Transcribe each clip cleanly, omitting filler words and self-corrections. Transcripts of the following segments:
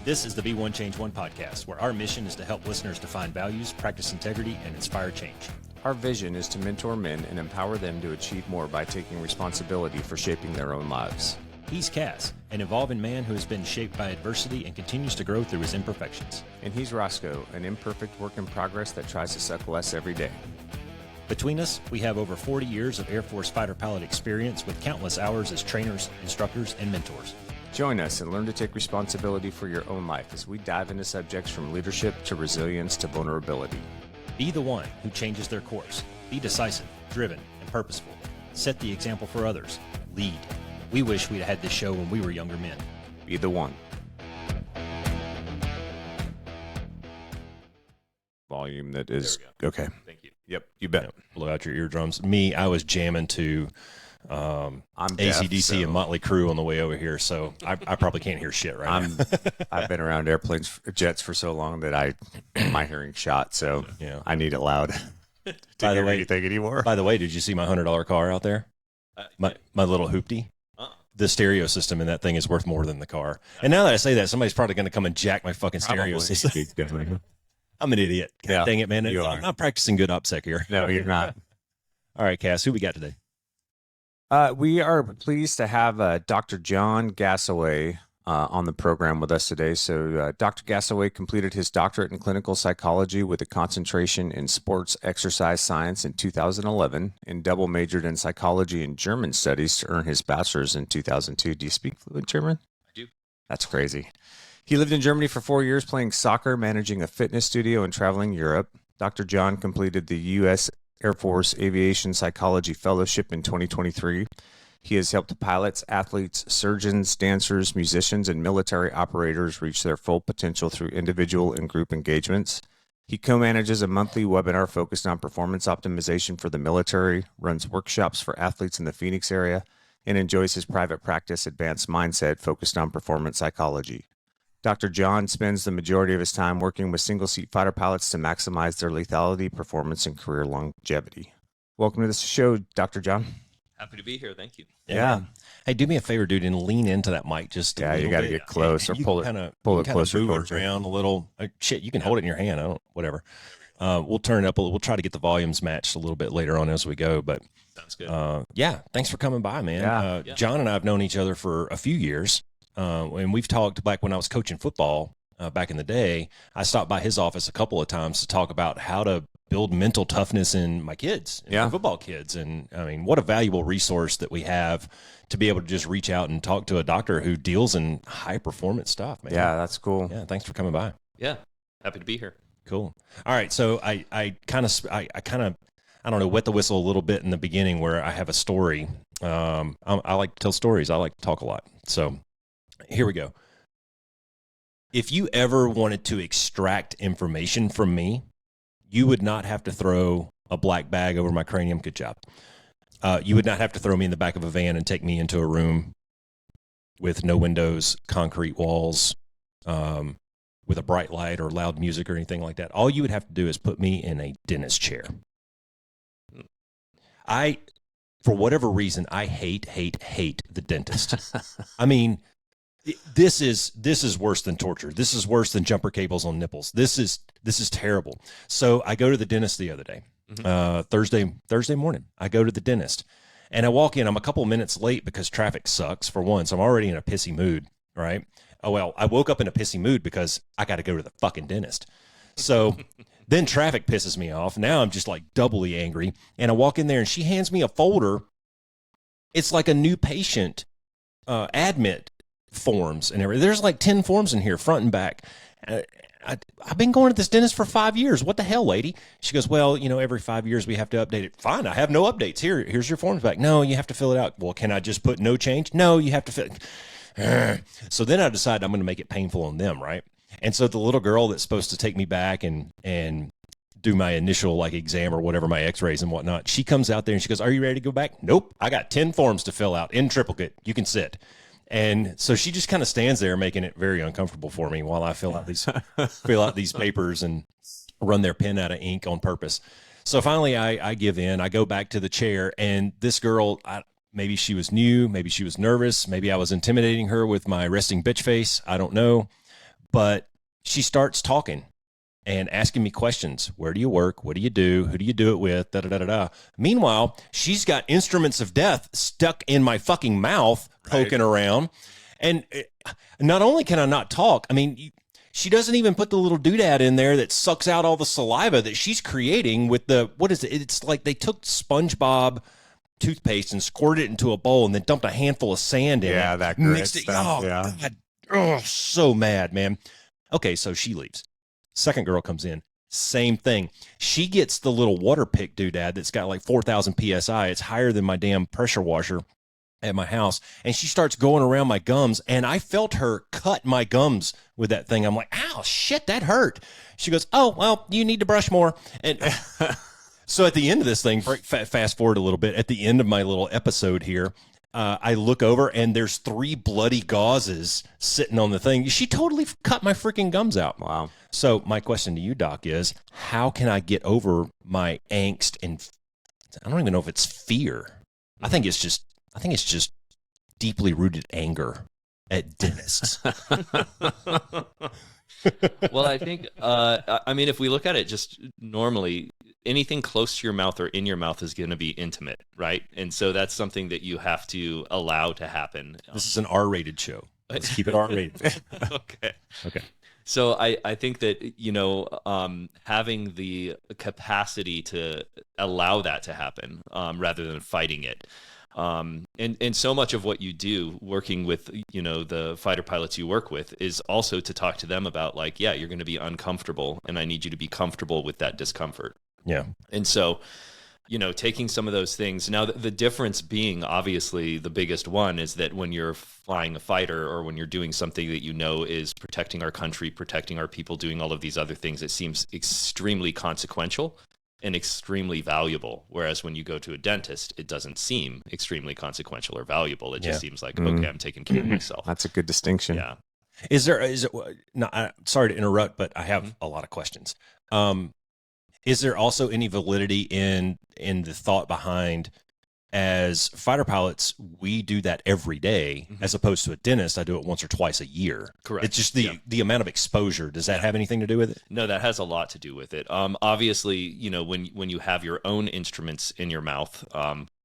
This is the Be One Change One podcast, where our mission is to help listeners define values, practice integrity, and inspire change. Our vision is to mentor men and empower them to achieve more by taking responsibility for shaping their own lives. He's CAS, an evolving man who has been shaped by adversity and continues to grow through his imperfections. And he's Roscoe, an imperfect work in progress that tries to suck less every day. Between us, we have over 40 years of Air Force fighter pilot experience with countless hours as trainers, instructors, and mentors. Join us and learn to take responsibility for your own life as we dive into subjects from leadership to resilience to vulnerability. Be the one who changes their course. Be decisive, driven, and purposeful. Set the example for others. Lead. We wish we'd had this show when we were younger men. Be the one. Volume that is okay. Thank you. Yep, you bet. Blow out your eardrums. Me, I was jamming to I'm AC/DC deaf, so and Motley Crue on the way over here, so I probably can't hear shit right now. I've been around airplanes, jets for so long that my hearing's shot, so Yeah. I need it loud. By the way, anything anymore? By the way, did you see my $100 car out there? My little hoopty. The stereo system in that thing is worth more than the car. And now that I say that, somebody's probably going to come and jack my fucking stereo system. I'm an idiot. Yeah, dang it, man. you are. I'm not practicing good OPSEC here. No, you're not. All right, Cass, who we got today? We are pleased to have Dr. John Gassaway on the program with us today. So Dr. Gassaway completed his doctorate in clinical psychology with a concentration in sports exercise science in 2011 and double majored in psychology and German studies to earn his bachelor's in 2002. Do you speak fluent German? I do. That's crazy. He lived in Germany for 4 years playing soccer, managing a fitness studio, and traveling Europe. Dr. John completed the U.S. Air Force Aviation Psychology Fellowship in 2023. He has helped pilots, athletes, surgeons, dancers, musicians, and military operators reach their full potential through individual and group engagements. He co-manages a monthly webinar focused on performance optimization for the military, runs workshops for athletes in the Phoenix area, and enjoys his private practice, Advanced Mindset, focused on performance psychology. Dr. John spends the majority of his time working with single-seat fighter pilots to maximize their lethality, performance, and career longevity. Welcome to the show, Dr. John. Happy to be here. Thank you. Yeah. Hey, do me a favor, dude, and lean into that mic just a little you got to bit. get close or You pull can it kinda closer move towards it you. around a little. Shit, you can hold it in your hand. Whatever. We'll turn it up. We'll try to get the volumes matched a little bit later on as we go. But Sounds good. yeah, thanks for coming by, man. Yeah. John and I have known each other for a few years, and we've talked back when I was coaching football back in the day. I stopped by his office a couple of times to talk about how to build mental toughness in my kids, my football kids. And I mean, what a valuable resource that we have to be able to just reach out and talk to a doctor who deals in high performance stuff, man. Yeah, that's cool. Yeah. Thanks for coming by. Yeah. Happy to be here. Cool. All right. So I kind of, I don't know, wet the whistle a little bit in the beginning where I have a story. I like to tell stories. I like to talk a lot. So here we go. If you ever wanted to extract information from me, you would not have to throw a black bag over my cranium. Good job. You would not have to throw me in the back of a van and take me into a room with no windows, concrete walls, with a bright light or loud music or anything like that. All you would have to do is put me in a dentist chair. For whatever reason, I hate the dentist. I mean, this is worse than torture. This is worse than jumper cables on nipples. This is terrible. So I go to the dentist the other day, Thursday morning. I go to the dentist, and I walk in. I'm a couple of minutes late because traffic sucks for one. So I'm already in a pissy mood, right? Oh well, I woke up in a pissy mood because I got to go to the fucking dentist. So then traffic pisses me off. Now I'm just like doubly angry, and I walk in there, and she hands me a folder. It's like a new patient admit forms and everything. There's like 10 forms in here, front and back. I've been going to this dentist for 5 years. What the hell, lady? She goes, well, every 5 years we have to update it. Fine, I have no updates. Here's your forms back. No, you have to fill it out. Well, can I just put no change? No, you have to fill it. So then I decided I'm going to make it painful on them, right? And so the little girl that's supposed to take me back and do my initial like exam or whatever, my x-rays and whatnot, she comes out there and she goes, are you ready to go back? Nope, I got 10 forms to fill out in triplicate. You can sit. And so she just kind of stands there making it very uncomfortable for me while I fill out these papers and run their pen out of ink on purpose. So finally I give in. I go back to the chair, and this girl, maybe she was new, maybe she was nervous, maybe I was intimidating her with my resting bitch face. I don't know. But she starts talking and asking me questions. Where do you work? What do you do? Who do you do it with? Da, da, da, da, da. Meanwhile, she's got instruments of death stuck in my fucking mouth, poking around. And not only can I not talk, I mean, she doesn't even put the little doodad in there that sucks out all the saliva that she's creating with the, what is it? It's like they took SpongeBob toothpaste and squirted it into a bowl and then dumped a handful of sand in it. Yeah, that mixed it. stuff. Oh, Yeah. God. Oh, so mad, man. Okay, so she leaves. Second girl comes in. Same thing. She gets the little water pick doodad that's got like 4,000 PSI. It's higher than my damn pressure washer at my house. And she starts going around my gums. And I felt her cut my gums with that thing. I'm like, ow, shit, that hurt. She goes, oh, well, you need to brush more. And so at the end of this thing, fast forward a little bit, at the end of my little episode here, I look over and there's 3 bloody gauzes sitting on the thing. She totally cut my freaking gums out. Wow. So my question to you, Doc, is how can I get over my angst and I don't even know if it's fear. I think it's just deeply rooted anger at dentists. Well, I think, I mean, if we look at it just normally, anything close to your mouth or in your mouth is going to be intimate, right? And so that's something that you have to allow to happen. This is an R-rated show. Let's keep it R-rated. Okay. Okay. So I think that, having the capacity to allow that to happen rather than fighting it. And so much of what you do working with, the fighter pilots you work with is also to talk to them about like, yeah, you're going to be uncomfortable and I need you to be comfortable with that discomfort. Yeah. And so, taking some of those things. Now, the difference being obviously the biggest one is that when you're flying a fighter or when you're doing something that is protecting our country, protecting our people, doing all of these other things, it seems extremely consequential and extremely valuable. Whereas when you go to a dentist, it doesn't seem extremely consequential or valuable. It just seems like, okay, I'm taking care of myself. That's a good distinction. Yeah. Is it, no, sorry to interrupt, but I have a lot of questions. Is there also any validity in the thought behind, as fighter pilots, we do that every day, as opposed to a dentist, I do it once or twice a year? Correct. It's just the amount of exposure. Does that have anything to do with it? No, that has a lot to do with it. Obviously, when you have your own instruments in your mouth,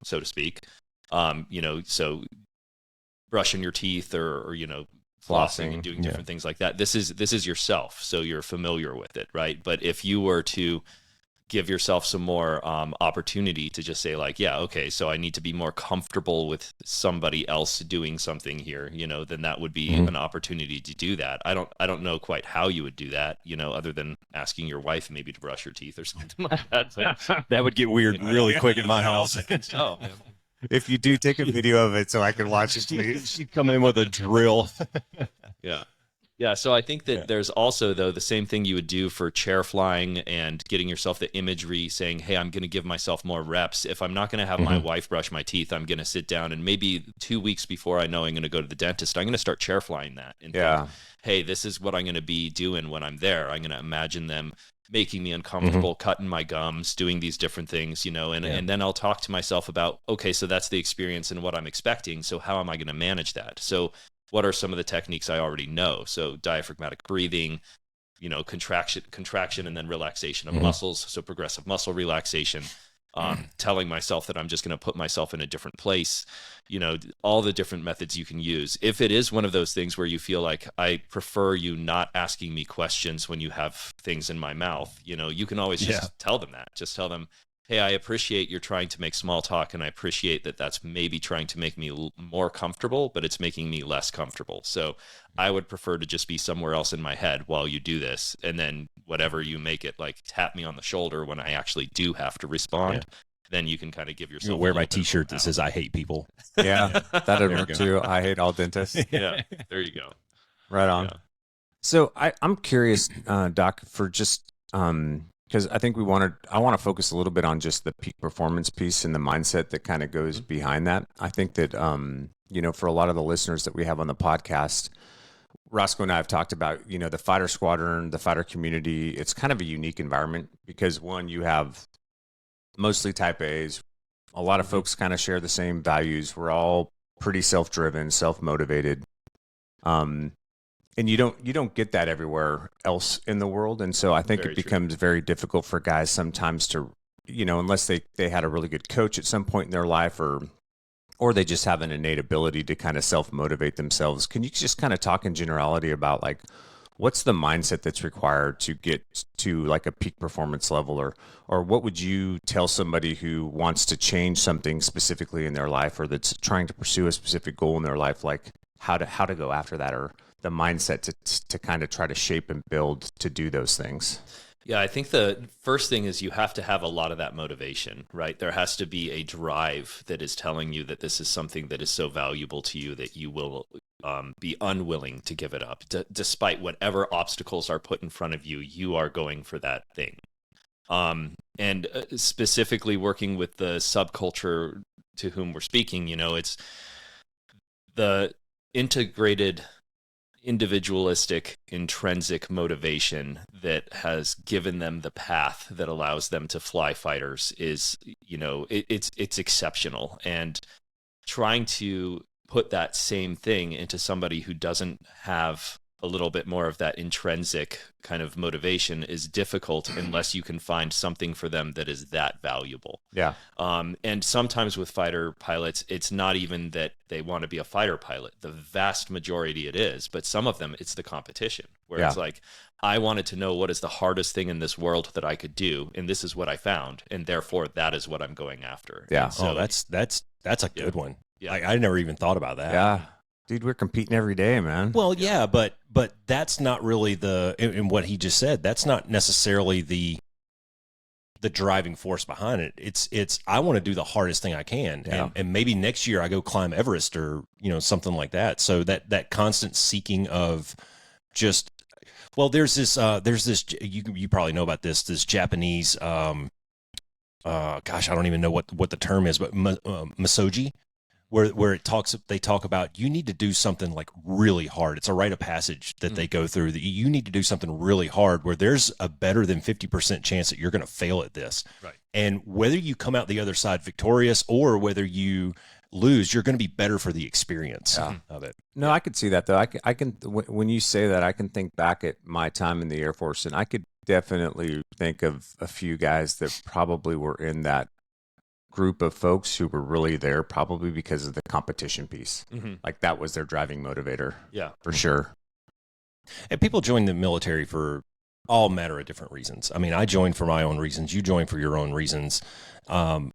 so to speak, so brushing your teeth or flossing and doing different things like that. This is yourself, so you're familiar with it, right? But if you were to give yourself some more opportunity to just say like, yeah, okay, so I need to be more comfortable with somebody else doing something here, then that would be an opportunity to do that. I don't know quite how you would do that, other than asking your wife maybe to brush your teeth or something like that. That would get weird really quick in my house. Oh, If you do, take a video of it so I can watch it, please. She'd come in with a drill. Yeah. Yeah, so I think that there's also, though, the same thing you would do for chair flying and getting yourself the imagery saying, hey, I'm going to give myself more reps. If I'm not going to have my wife brush my teeth, I'm going to sit down and maybe 2 weeks before I know I'm going to go to the dentist, I'm going to start chair flying that. And think, hey, this is what I'm going to be doing when I'm there. I'm going to imagine them making me uncomfortable, cutting my gums, doing these different things, and then I'll talk to myself about, okay, so that's the experience and what I'm expecting. So how am I going to manage that? So what are some of the techniques I already know? So diaphragmatic breathing, contraction and then relaxation of muscles. So progressive muscle relaxation, telling myself that I'm just going to put myself in a different place, all the different methods you can use. If it is one of those things where you feel like I prefer you not asking me questions when you have things in my mouth, you can always just tell them that. Just tell them, hey, I appreciate you're trying to make small talk, and I appreciate that that's maybe trying to make me more comfortable, but it's making me less comfortable. So I would prefer to just be somewhere else in my head while you do this. And then whatever you make it, like tap me on the shoulder when I actually do have to respond. Then you can kind of give yourself. Wear my T-shirt that says "I hate people." Yeah, that'd work too. I hate all dentists. Yeah, there you go. Right on. Yeah. So I'm curious, Doc, for just because I think I want to focus a little bit on just the peak performance piece and the mindset that kind of goes behind that. I think that for a lot of the listeners that we have on the podcast, Roscoe and I have talked about, the fighter squadron, the fighter community. It's kind of a unique environment because one, you have mostly type A's. A lot of folks kind of share the same values. We're all pretty self-driven, self-motivated. And you don't get that everywhere else in the world. And so I think Very it true. becomes very difficult for guys sometimes to, unless they had a really good coach at some point in their life, or they just have an innate ability to kind of self-motivate themselves. Can you just kind of talk in generality about like what's the mindset that's required to get to like a peak performance level, or what would you tell somebody who wants to change something specifically in their life, or that's trying to pursue a specific goal in their life, like how to go after that, or the mindset to kind of try to shape and build to do those things? Yeah, I think the first thing is you have to have a lot of that motivation, right? There has to be a drive that is telling you that this is something that is so valuable to you that you will be unwilling to give it up. Despite whatever obstacles are put in front of you, you are going for that thing. And specifically working with the subculture to whom we're speaking, it's the integrated individualistic intrinsic motivation that has given them the path that allows them to fly fighters is it's exceptional. And trying to put that same thing into somebody who doesn't have a little bit more of that intrinsic kind of motivation is difficult unless you can find something for them that is that valuable. Yeah. And sometimes with fighter pilots, it's not even that they want to be a fighter pilot. The vast majority it is, but some of them, it's the competition where it's like, I wanted to know what is the hardest thing in this world that I could do. And this is what I found. And therefore that is what I'm going after. Yeah. And so, that's a good one. Yeah. I never even thought about that. Yeah. Dude, we're competing every day, man. Well, yeah, but that's not really in what he just said. That's not necessarily the driving force behind it. It's I want to do the hardest thing I can, and maybe next year I go climb Everest or something like that. So that constant seeking of just there's this you probably know about this Japanese gosh, I don't even know what the term is, but misogi. Where they talk about you need to do something like really hard. It's a rite of passage that they go through, that you need to do something really hard where there's a better than 50% chance that you're going to fail at this. Right. And whether you come out the other side victorious or whether you lose, you're going to be better for the experience of it. No, I could see that though. I can when you say that, I can think back at my time in the Air Force, and I could definitely think of a few guys that probably were in that group of folks who were really there probably because of the competition piece. Mm-hmm. Like that was their driving motivator. Yeah, for sure. And people join the military for all matter of different reasons. I mean, I joined for my own reasons. You joined for your own reasons. And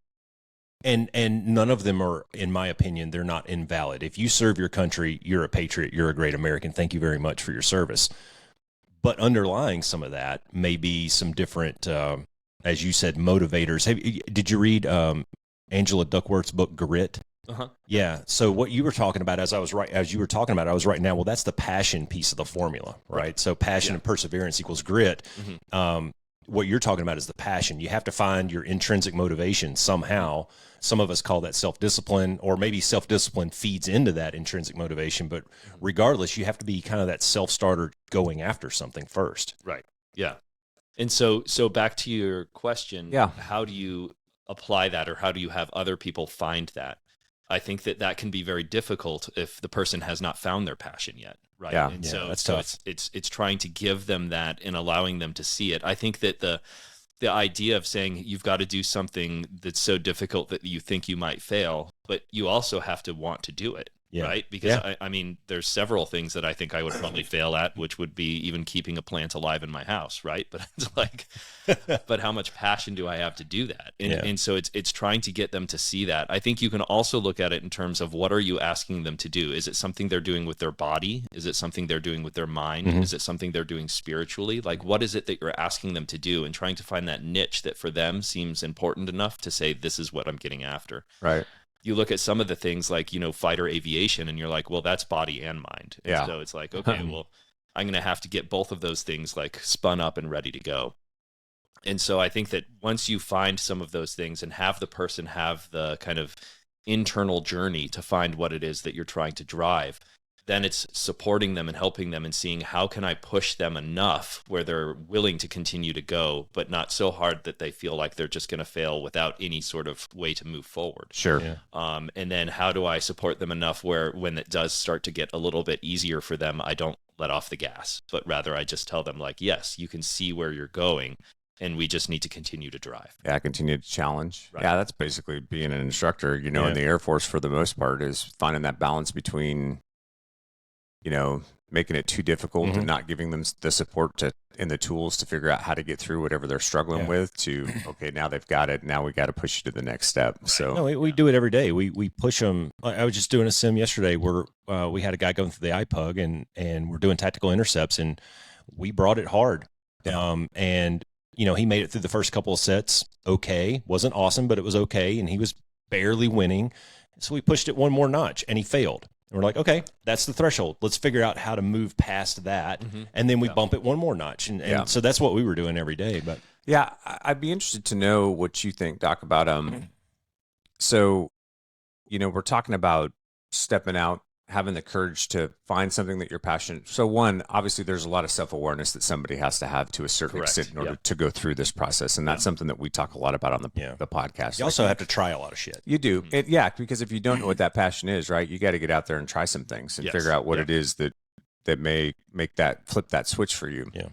none of them are, in my opinion, they're not invalid. If you serve your country, you're a patriot, you're a great American. Thank you very much for your service. But underlying some of that may be some different as you said, motivators. Did you read Angela Duckworth's book, Grit? Uh-huh. Yeah. So what you were talking about, as you were talking about, I was writing down, well, that's the passion piece of the formula, right? So passion and perseverance equals grit. Mm-hmm. What you're talking about is the passion. You have to find your intrinsic motivation somehow. Some of us call that self-discipline, or maybe self-discipline feeds into that intrinsic motivation. But regardless, you have to be kind of that self-starter going after something first. Right. Yeah. And so back to your question, how do you apply that, or how do you have other people find that? I think that can be very difficult if the person has not found their passion yet, right? Yeah, and that's tough. It's trying to give them that and allowing them to see it. I think that the idea of saying you've got to do something that's so difficult that you think you might fail, but you also have to want to do it. Right. Because I mean, there's several things that I think I would probably fail at, which would be even keeping a plant alive in my house. Right. But it's like, but how much passion do I have to do that? And so it's trying to get them to see that. I think you can also look at it in terms of what are you asking them to do? Is it something they're doing with their body? Is it something they're doing with their mind? Mm-hmm. Is it something they're doing spiritually? Like, what is it that you're asking them to do, and trying to find that niche that for them seems important enough to say, this is what I'm getting after. Right. You look at some of the things like, fighter aviation, and you're like, well, that's body and mind. And so it's like, okay, well, I'm going to have to get both of those things like spun up and ready to go. And so I think that once you find some of those things and have the person have the kind of internal journey to find what it is that you're trying to drive, then it's supporting them and helping them and seeing how can I push them enough where they're willing to continue to go, but not so hard that they feel like they're just going to fail without any sort of way to move forward. Sure. And then how do I support them enough where when it does start to get a little bit easier for them, I don't let off the gas, but rather I just tell them like, yes, you can see where you're going, and we just need to continue to drive. Yeah, continue to challenge. Right. Yeah, that's basically being an instructor, in the Air Force for the most part, is finding that balance between, making it too difficult and not giving them the support and the tools to figure out how to get through whatever they're struggling with to, okay, now they've got it. Now we got to push you to the next step. So no, we do it every day. We push them. I was just doing a sim yesterday where we had a guy going through the IPUG and we're doing tactical intercepts, and we brought it hard. And he made it through the first couple of sets. Okay. Wasn't awesome, but it was okay. And he was barely winning. So we pushed it one more notch and he failed. And we're like, okay, that's the threshold. Let's figure out how to move past that. And then we bump it one more notch. And so that's what we were doing every day. But yeah, I'd be interested to know what you think, Doc, about, so, we're talking about stepping out, having the courage to find something that you're passionate. So one, obviously there's a lot of self-awareness that somebody has to have to a certain extent in order to go through this process. And that's something that we talk a lot about on the podcast. You also have to try a lot of shit. You do. Because if you don't know what that passion is, right, you got to get out there and try some things and figure out what it is that may make that flip that switch for you. Yeah.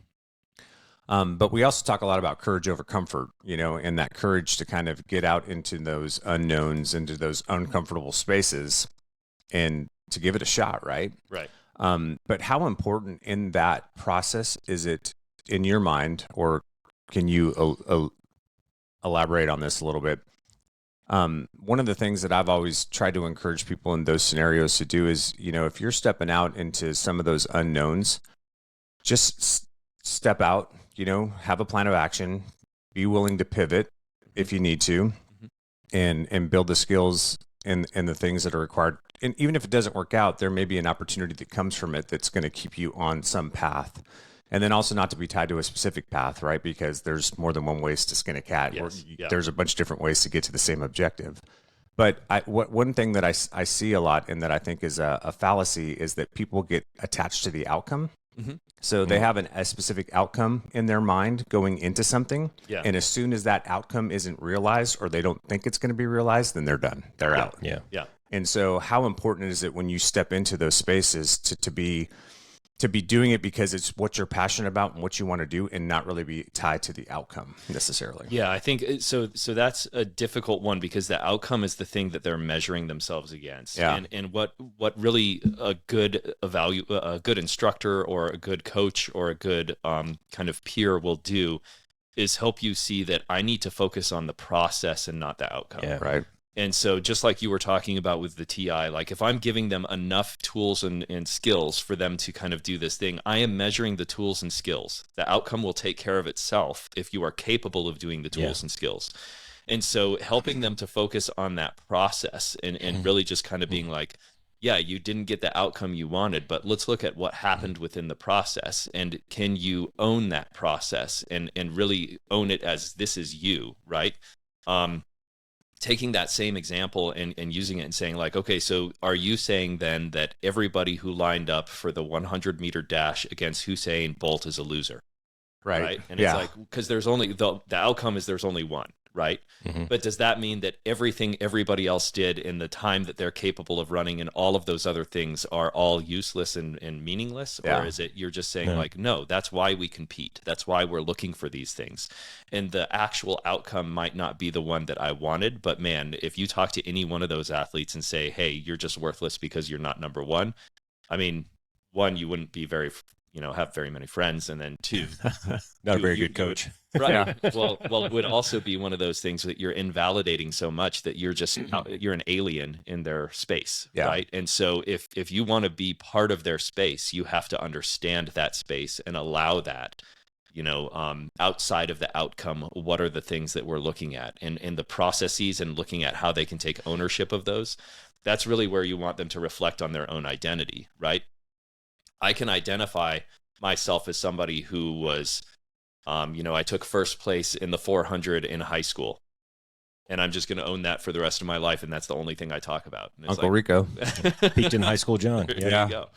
But we also talk a lot about courage over comfort, and that courage to kind of get out into those unknowns, into those uncomfortable spaces, and to give it a shot, right? Right. But how important in that process is it in your mind, or can you elaborate on this a little bit? One of the things that I've always tried to encourage people in those scenarios to do is, if you're stepping out into some of those unknowns, just step out, have a plan of action, be willing to pivot if you need to, and build the skills and the things that are required. And even if it doesn't work out, there may be an opportunity that comes from it that's going to keep you on some path. And then also not to be tied to a specific path, right? Because there's more than one ways to skin a cat. There's a bunch of different ways to get to the same objective. But one thing that I see a lot, and that I think is a fallacy, is that people get attached to the outcome. So they have a specific outcome in their mind going into something. And as soon as that outcome isn't realized, or they don't think it's going to be realized, then they're done. They're out. Yeah. And so how important is it when you step into those spaces to be doing it because it's what you're passionate about and what you want to do, and not really be tied to the outcome necessarily? Yeah, I think so. So that's a difficult one, because the outcome is the thing that they're measuring themselves against. And what really a good instructor or a good coach or a good kind of peer will do is help you see that I need to focus on the process and not the outcome. Yeah, right. And so just like you were talking about with the TI, like if I'm giving them enough tools and skills for them to kind of do this thing, I am measuring the tools and skills. The outcome will take care of itself if you are capable of doing the tools and skills. And so helping them to focus on that process and really just kind of being like, yeah, you didn't get the outcome you wanted, but let's look at what happened within the process. And can you own that process and really own it as this is you, right? Taking that same example and using it and saying like, okay, so are you saying then that everybody who lined up for the 100-meter dash against Usain Bolt is a loser? Right. And it's like, because there's only, the outcome is there's only one, right? But does that mean that everything everybody else did in the time that they're capable of running and all of those other things are all useless and meaningless? Or is it you're just saying like, no, that's why we compete. That's why we're looking for these things. And the actual outcome might not be the one that I wanted. But man, if you talk to any one of those athletes and say, hey, you're just worthless because you're not number one. I mean, one, you wouldn't be very, have very many friends. And then two, not a very good coach. Right. Well, it would also be one of those things that you're invalidating so much that you're just you're an alien in their space, right? And so if you want to be part of their space, you have to understand that space and allow that. Outside of the outcome, what are the things that we're looking at, and the processes, and looking at how they can take ownership of those. That's really where you want them to reflect on their own identity, right? I can identify myself as somebody who was. I took first place in the 400 in high school, and I'm just going to own that for the rest of my life. And that's the only thing I talk about. And Uncle Rico. Peaked in high school, John. There you go.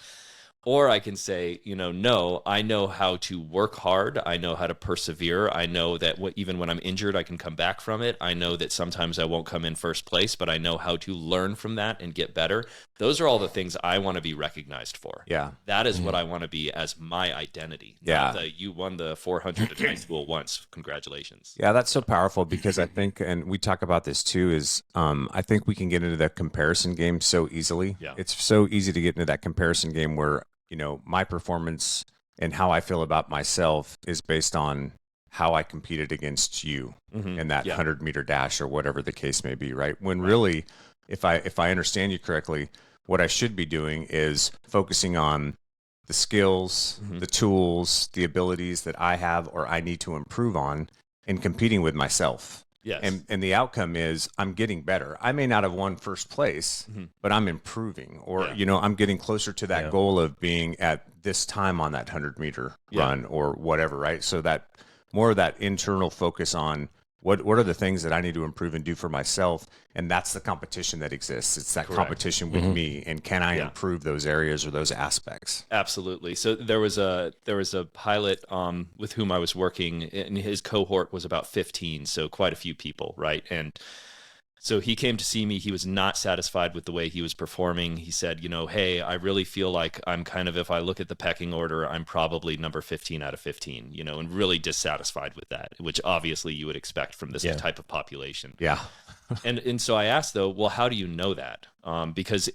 Or I can say, no, I know how to work hard. I know how to persevere. I know that even when I'm injured, I can come back from it. I know that sometimes I won't come in first place, but I know how to learn from that and get better. Those are all the things I want to be recognized for. Yeah. That is what I want to be as my identity. Yeah. You won the 400 at high school once. Congratulations. Yeah, that's so powerful because I think, and we talk about this too, is I think we can get into the comparison game so easily. Yeah. It's so easy to get into that comparison game where, my performance and how I feel about myself is based on how I competed against you in that 100-meter dash or whatever the case may be, right? When really, if I understand you correctly, what I should be doing is focusing on the skills, the tools, the abilities that I have or I need to improve on and competing with myself. Yes. And the outcome is I'm getting better. I may not have won first place, but I'm improving or, I'm getting closer to that goal of being at this time on that 100-meter run or whatever, right? So that more of that internal focus on what are the things that I need to improve and do for myself? And that's the competition that exists. It's that competition with me. And can I improve those areas or those aspects? Absolutely. So there was a pilot with whom I was working, and his cohort was about 15, so quite a few people, right? And so he came to see me. He was not satisfied with the way he was performing. He said, hey, I really feel like I'm kind of, if I look at the pecking order, I'm probably number 15 out of 15, and really dissatisfied with that, which obviously you would expect from this type of population. Yeah. And so I asked, though, well, how do you know that? Because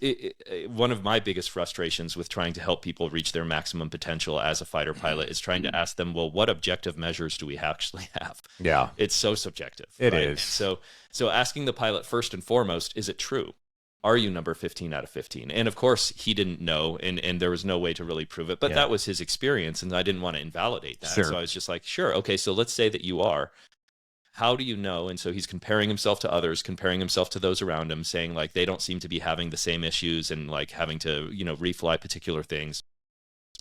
one of my biggest frustrations with trying to help people reach their maximum potential as a fighter pilot is trying to ask them, well, what objective measures do we actually have? Yeah. It's so subjective. It right? is. So asking the pilot first and foremost, is it true? Are you number 15 out of 15? And of course, he didn't know, and there was no way to really prove it. But that was his experience, and I didn't want to invalidate that. Sure. So I was just like, sure, okay, so let's say that you are. How do you know? And so he's comparing himself to others, comparing himself to those around him, saying like they don't seem to be having the same issues and like having to, refly particular things.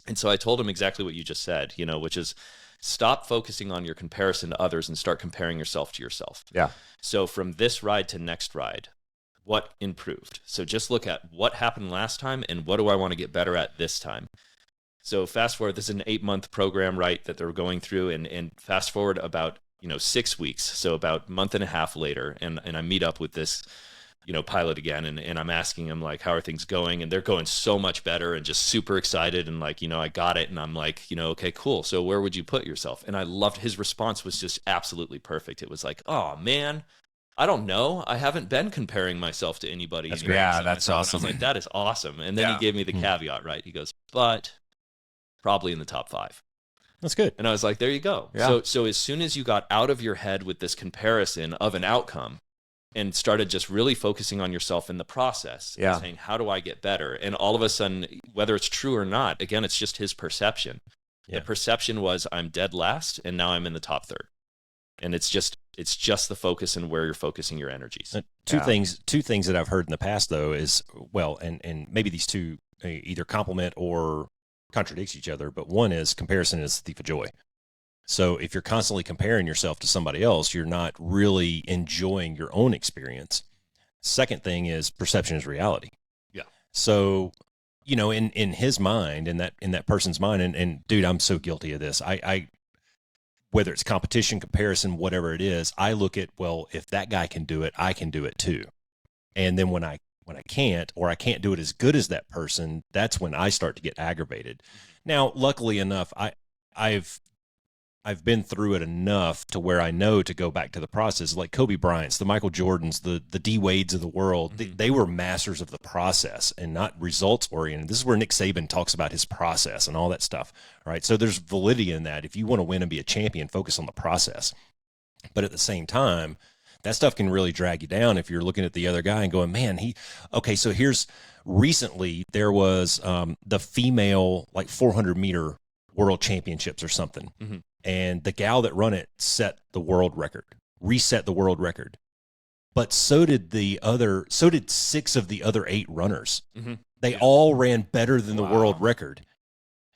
And so I told him exactly what you just said, which is stop focusing on your comparison to others and start comparing yourself to yourself. Yeah. So from this ride to next ride, what improved? So just look at what happened last time and what do I want to get better at this time? So fast forward, this is an 8-month program, right, that they're going through, and fast forward about 6 weeks, so about a month and a half later, and I meet up with this, pilot again, and I'm asking him like, how are things going? And they're going so much better and just super excited and like, I got it. And I'm like, okay, cool. So where would you put yourself? And I loved his response was just absolutely perfect. It was like, oh man, I don't know. I haven't been comparing myself to anybody. That's great. Yeah, that's awesome. I was like, that is awesome. And then he gave me the caveat, right? He goes, but probably in the top 5. That's good. And I was like, there you go. Yeah. So as soon as you got out of your head with this comparison of an outcome and started just really focusing on yourself in the process and saying, how do I get better? And all of a sudden, whether it's true or not, again, it's just his perception. Yeah. The perception was I'm dead last and now I'm in the top 3rd. And it's just the focus and where you're focusing your energies. Two things that I've heard in the past though is, well, and maybe these two either complement or contradicts each other, but one is comparison is the thief of joy. So if you're constantly comparing yourself to somebody else, you're not really enjoying your own experience. Second thing is perception is reality. Yeah. So, in his mind, in that person's mind, and dude, I'm so guilty of this. I whether it's competition, comparison, whatever it is, I look at, well, if that guy can do it, I can do it too. And then when I can't, or I can't do it as good as that person, that's when I start to get aggravated. Now, luckily enough, I've been through it enough to where I know to go back to the process. Like Kobe Bryant's, the Michael Jordans, the D Wades of the world, they were masters of the process and not results oriented. This is where Nick Saban talks about his process and all that stuff. All right. So there's validity in that. If you want to win and be a champion, focus on the process. But at the same time, that stuff can really drag you down if you're looking at the other guy and going, man, so here's recently there was the female like 400-meter world championships or something. Mm-hmm. And the gal that run it reset the world record. But so did 6 of the other 8 runners. Mm-hmm. They all ran better than the world record.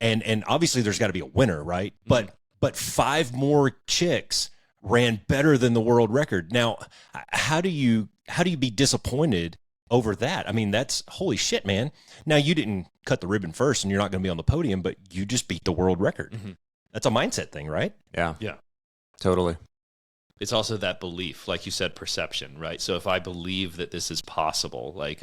And obviously there's got to be a winner, right? Mm-hmm. But 5 more chicks ran better than the world record. Now, how do you be disappointed over that? I mean, that's holy shit, man. Now you didn't cut the ribbon first and you're not going to be on the podium, but you just beat the world record. Mm-hmm. That's a mindset thing, right? Yeah. Yeah. Totally. It's also that belief, like you said, perception, right? So if I believe that this is possible, like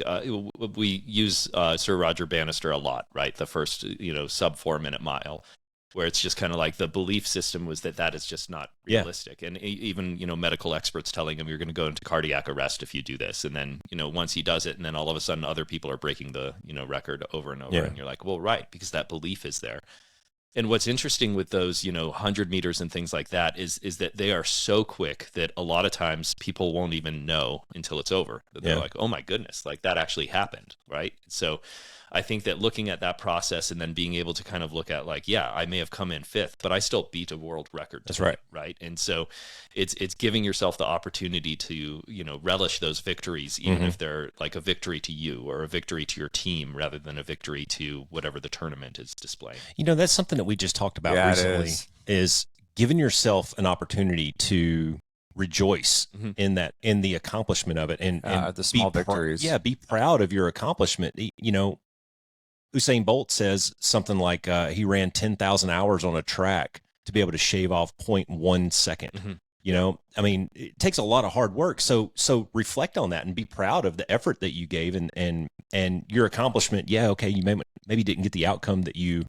we use Sir Roger Bannister a lot, right? The first, sub 4 minute mile, where it's just kind of like the belief system was that is just not realistic. And even, medical experts telling him you're going to go into cardiac arrest if you do this. And then, once he does it, and then all of a sudden other people are breaking the, record over and over. Yeah. And you're like, well, right, because that belief is there. And what's interesting with those, 100 meters and things like that is that they are so quick that a lot of times people won't even know until it's over. They're like, oh my goodness, like that actually happened, right? So I think that looking at that process and then being able to kind of look at like, yeah, I may have come in 5th, but I still beat a world record. That's right. Right. And so it's giving yourself the opportunity to, relish those victories, even if they're like a victory to you or a victory to your team rather than a victory to whatever the tournament is displaying. That's something that we just talked about recently is giving yourself an opportunity to rejoice in the accomplishment of it and the small victories. Be proud of your accomplishment. Usain Bolt says something like he ran 10,000 hours on a track to be able to shave off 0.1 second. It takes a lot of hard work. So reflect on that and be proud of the effort that you gave and your accomplishment. Yeah. Okay. You maybe didn't get the outcome that you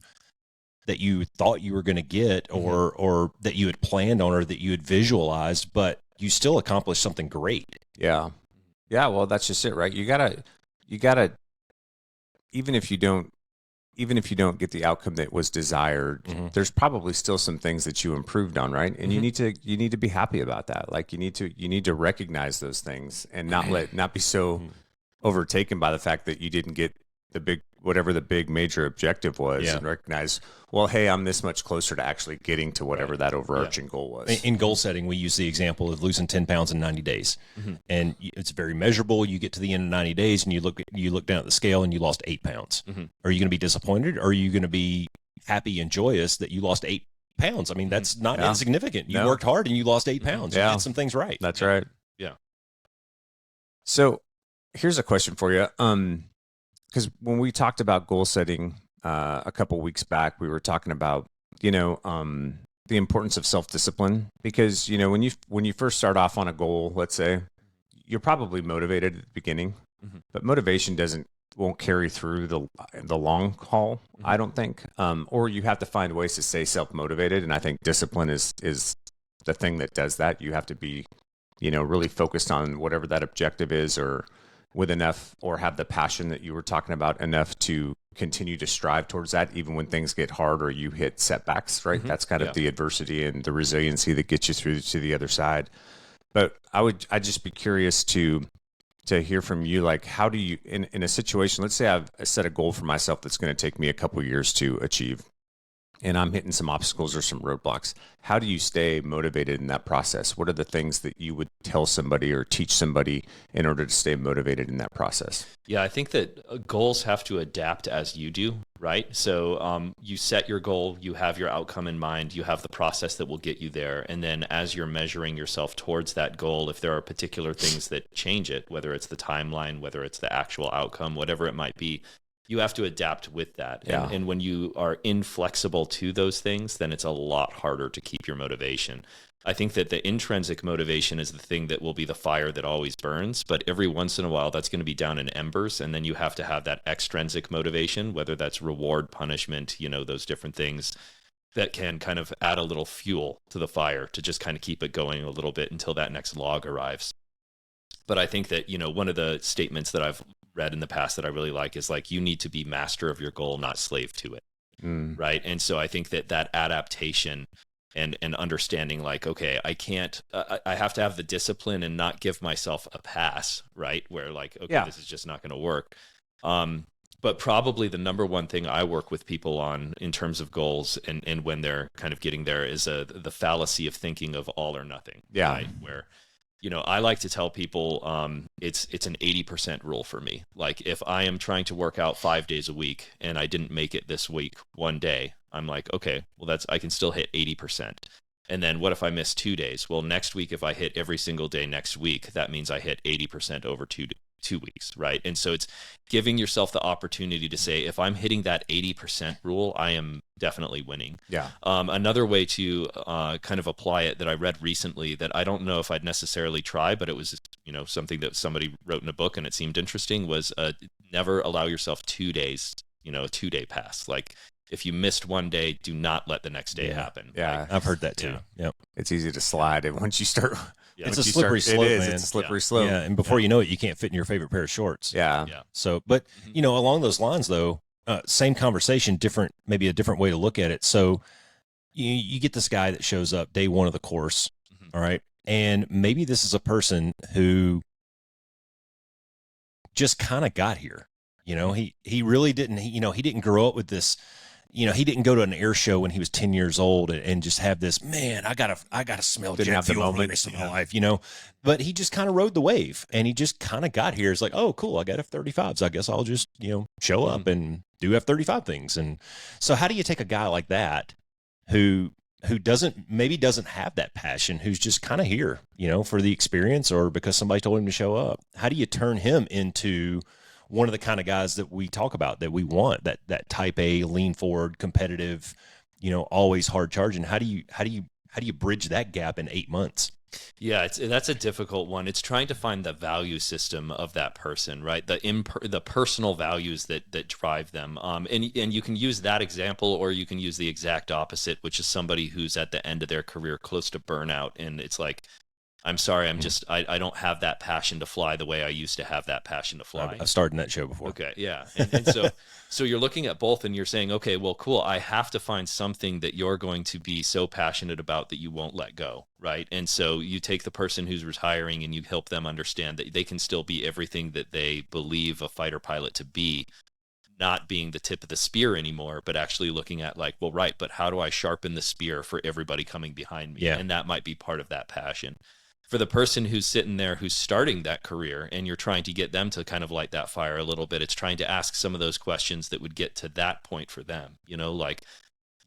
thought you were going to get or that you had planned on or that you had visualized, but you still accomplished something great. Yeah. Yeah. Well, that's just it, right? You gotta, even if you don't get the outcome that was desired, there's probably still some things that you improved on, right? And you need to be happy about that. Like you need to recognize those things and not be so overtaken by the fact that you didn't get whatever the big major objective was, and recognize, well, hey, I'm this much closer to actually getting to whatever that overarching goal was. In goal setting, we use the example of losing 10 pounds in 90 days. And it's very measurable. You get to the end of 90 days and you look down at the scale and you lost 8 pounds. Are you going to be disappointed? Or are you going to be happy and joyous that you lost 8 pounds? I mean, that's not insignificant. You worked hard and you lost 8 pounds. You did some things right. That's right. Yeah. So here's a question for you. Because when we talked about goal setting a couple weeks back, we were talking about the importance of self-discipline. Because when you first start off on a goal, let's say, you're probably motivated at the beginning, but motivation won't carry through the long haul. I don't think. Or you have to find ways to stay self-motivated, and I think discipline is the thing that does that. You have to be really focused on whatever that objective is, or with enough, or have the passion that you were talking about enough to continue to strive towards that, even when things get hard or you hit setbacks, right? That's kind of the adversity and the resiliency that gets you through to the other side. But I'd just be curious to hear from you, like, how do you, in a situation, let's say I've set a goal for myself that's going to take me a couple of years to achieve, and I'm hitting some obstacles or some roadblocks. How do you stay motivated in that process? What are the things that you would tell somebody or teach somebody in order to stay motivated in that process? Yeah, I think that goals have to adapt as you do, right? So you set your goal, you have your outcome in mind, you have the process that will get you there. And then as you're measuring yourself towards that goal, if there are particular things that change it, whether it's the timeline, whether it's the actual outcome, whatever it might be, you have to adapt with that. Yeah. And when you are inflexible to those things, then it's a lot harder to keep your motivation. I think that the intrinsic motivation is the thing that will be the fire that always burns, but every once in a while that's going to be down in embers, and then you have to have that extrinsic motivation, whether that's reward, punishment, those different things that can kind of add a little fuel to the fire to just kind of keep it going a little bit until that next log arrives. But I think that, one of the statements that I've read in the past that I really like is like, you need to be master of your goal, not slave to it. Right. And so I think that adaptation and understanding, like, okay, I have to have the discipline and not give myself a pass, right? Where like, okay, this is just not going to work. But probably the number one thing I work with people on in terms of goals and when they're kind of getting there is the fallacy of thinking of all or nothing. Yeah. Right? Where, I like to tell people it's an 80% rule for me. Like, if I am trying to work out 5 days a week and I didn't make it this week one day, I'm like, okay, well, I can still hit 80%. And then what if I miss 2 days? Well, next week, if I hit every single day next week, that means I hit 80% over 2 2 weeks, right? And so it's giving yourself the opportunity to say, if I'm hitting that 80% rule, I am definitely winning. Yeah. Another way to kind of apply it that I read recently that I don't know if I'd necessarily try, but it was, something that somebody wrote in a book and it seemed interesting, was never allow yourself 2 days, a 2-day pass. Like, if you missed one day, do not let the next day happen. Yeah. Like, I've heard that too. Yeah. Yep. It's easy to slide. And once you start, It's a slippery slope, man. It's a slippery slope. Yeah, and before you know it, you can't fit in your favorite pair of shorts. Yeah. So, but along those lines, though, same conversation, maybe a different way to look at it. So, you get this guy that shows up day one of the course, all right, and maybe this is a person who just kind of got here. He really didn't. He didn't grow up with this. He didn't go to an air show when he was 10 years old and just have this, man, I gotta smell jet fuel for the rest of my life, But he just kind of rode the wave, and he just kind of got here. It's like, oh, cool, I got F-35s. I guess I'll just, show up and do F-35 things. And so how do you take a guy like that who doesn't have that passion, who's just kind of here, for the experience or because somebody told him to show up? How do you turn him into one of the kind of guys that we talk about, that we want, that type A, lean forward, competitive, always hard charging? How do you bridge that gap in 8 months? Yeah, that's a difficult one. It's trying to find the value system of that person, right? The personal values that drive them. And you can use that example, or you can use the exact opposite, which is somebody who's at the end of their career, close to burnout, and it's like, I'm sorry, I don't have that passion to fly the way I used to have that passion to fly. I've started in that show before. Okay, yeah. And so you're looking at both and you're saying, okay, well, cool, I have to find something that you're going to be so passionate about that you won't let go, right? And so you take the person who's retiring and you help them understand that they can still be everything that they believe a fighter pilot to be, not being the tip of the spear anymore, but actually looking at like, well, right, but how do I sharpen the spear for everybody coming behind me? Yeah. And that might be part of that passion. For the person who's sitting there, who's starting that career, and you're trying to get them to kind of light that fire a little bit, it's trying to ask some of those questions that would get to that point for them. Like,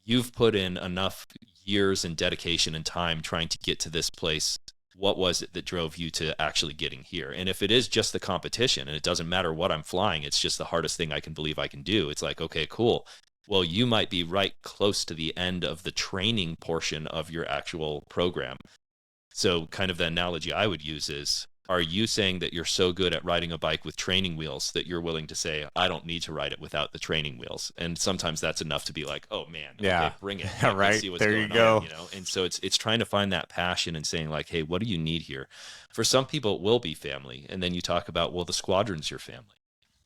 you've put in enough years and dedication and time trying to get to this place. What was it that drove you to actually getting here? And if it is just the competition, and it doesn't matter what I'm flying, it's just the hardest thing I can believe I can do. It's like, okay, cool. Well, you might be right close to the end of the training portion of your actual program. So kind of the analogy I would use is, are you saying that you're so good at riding a bike with training wheels that you're willing to say, I don't need to ride it without the training wheels? And sometimes that's enough to be like, oh man, okay, bring it. Yeah, Let's right. see what's There going you go. on, And so it's trying to find that passion and saying like, hey, what do you need here? For some people, it will be family. And then you talk about, well, the squadron's your family.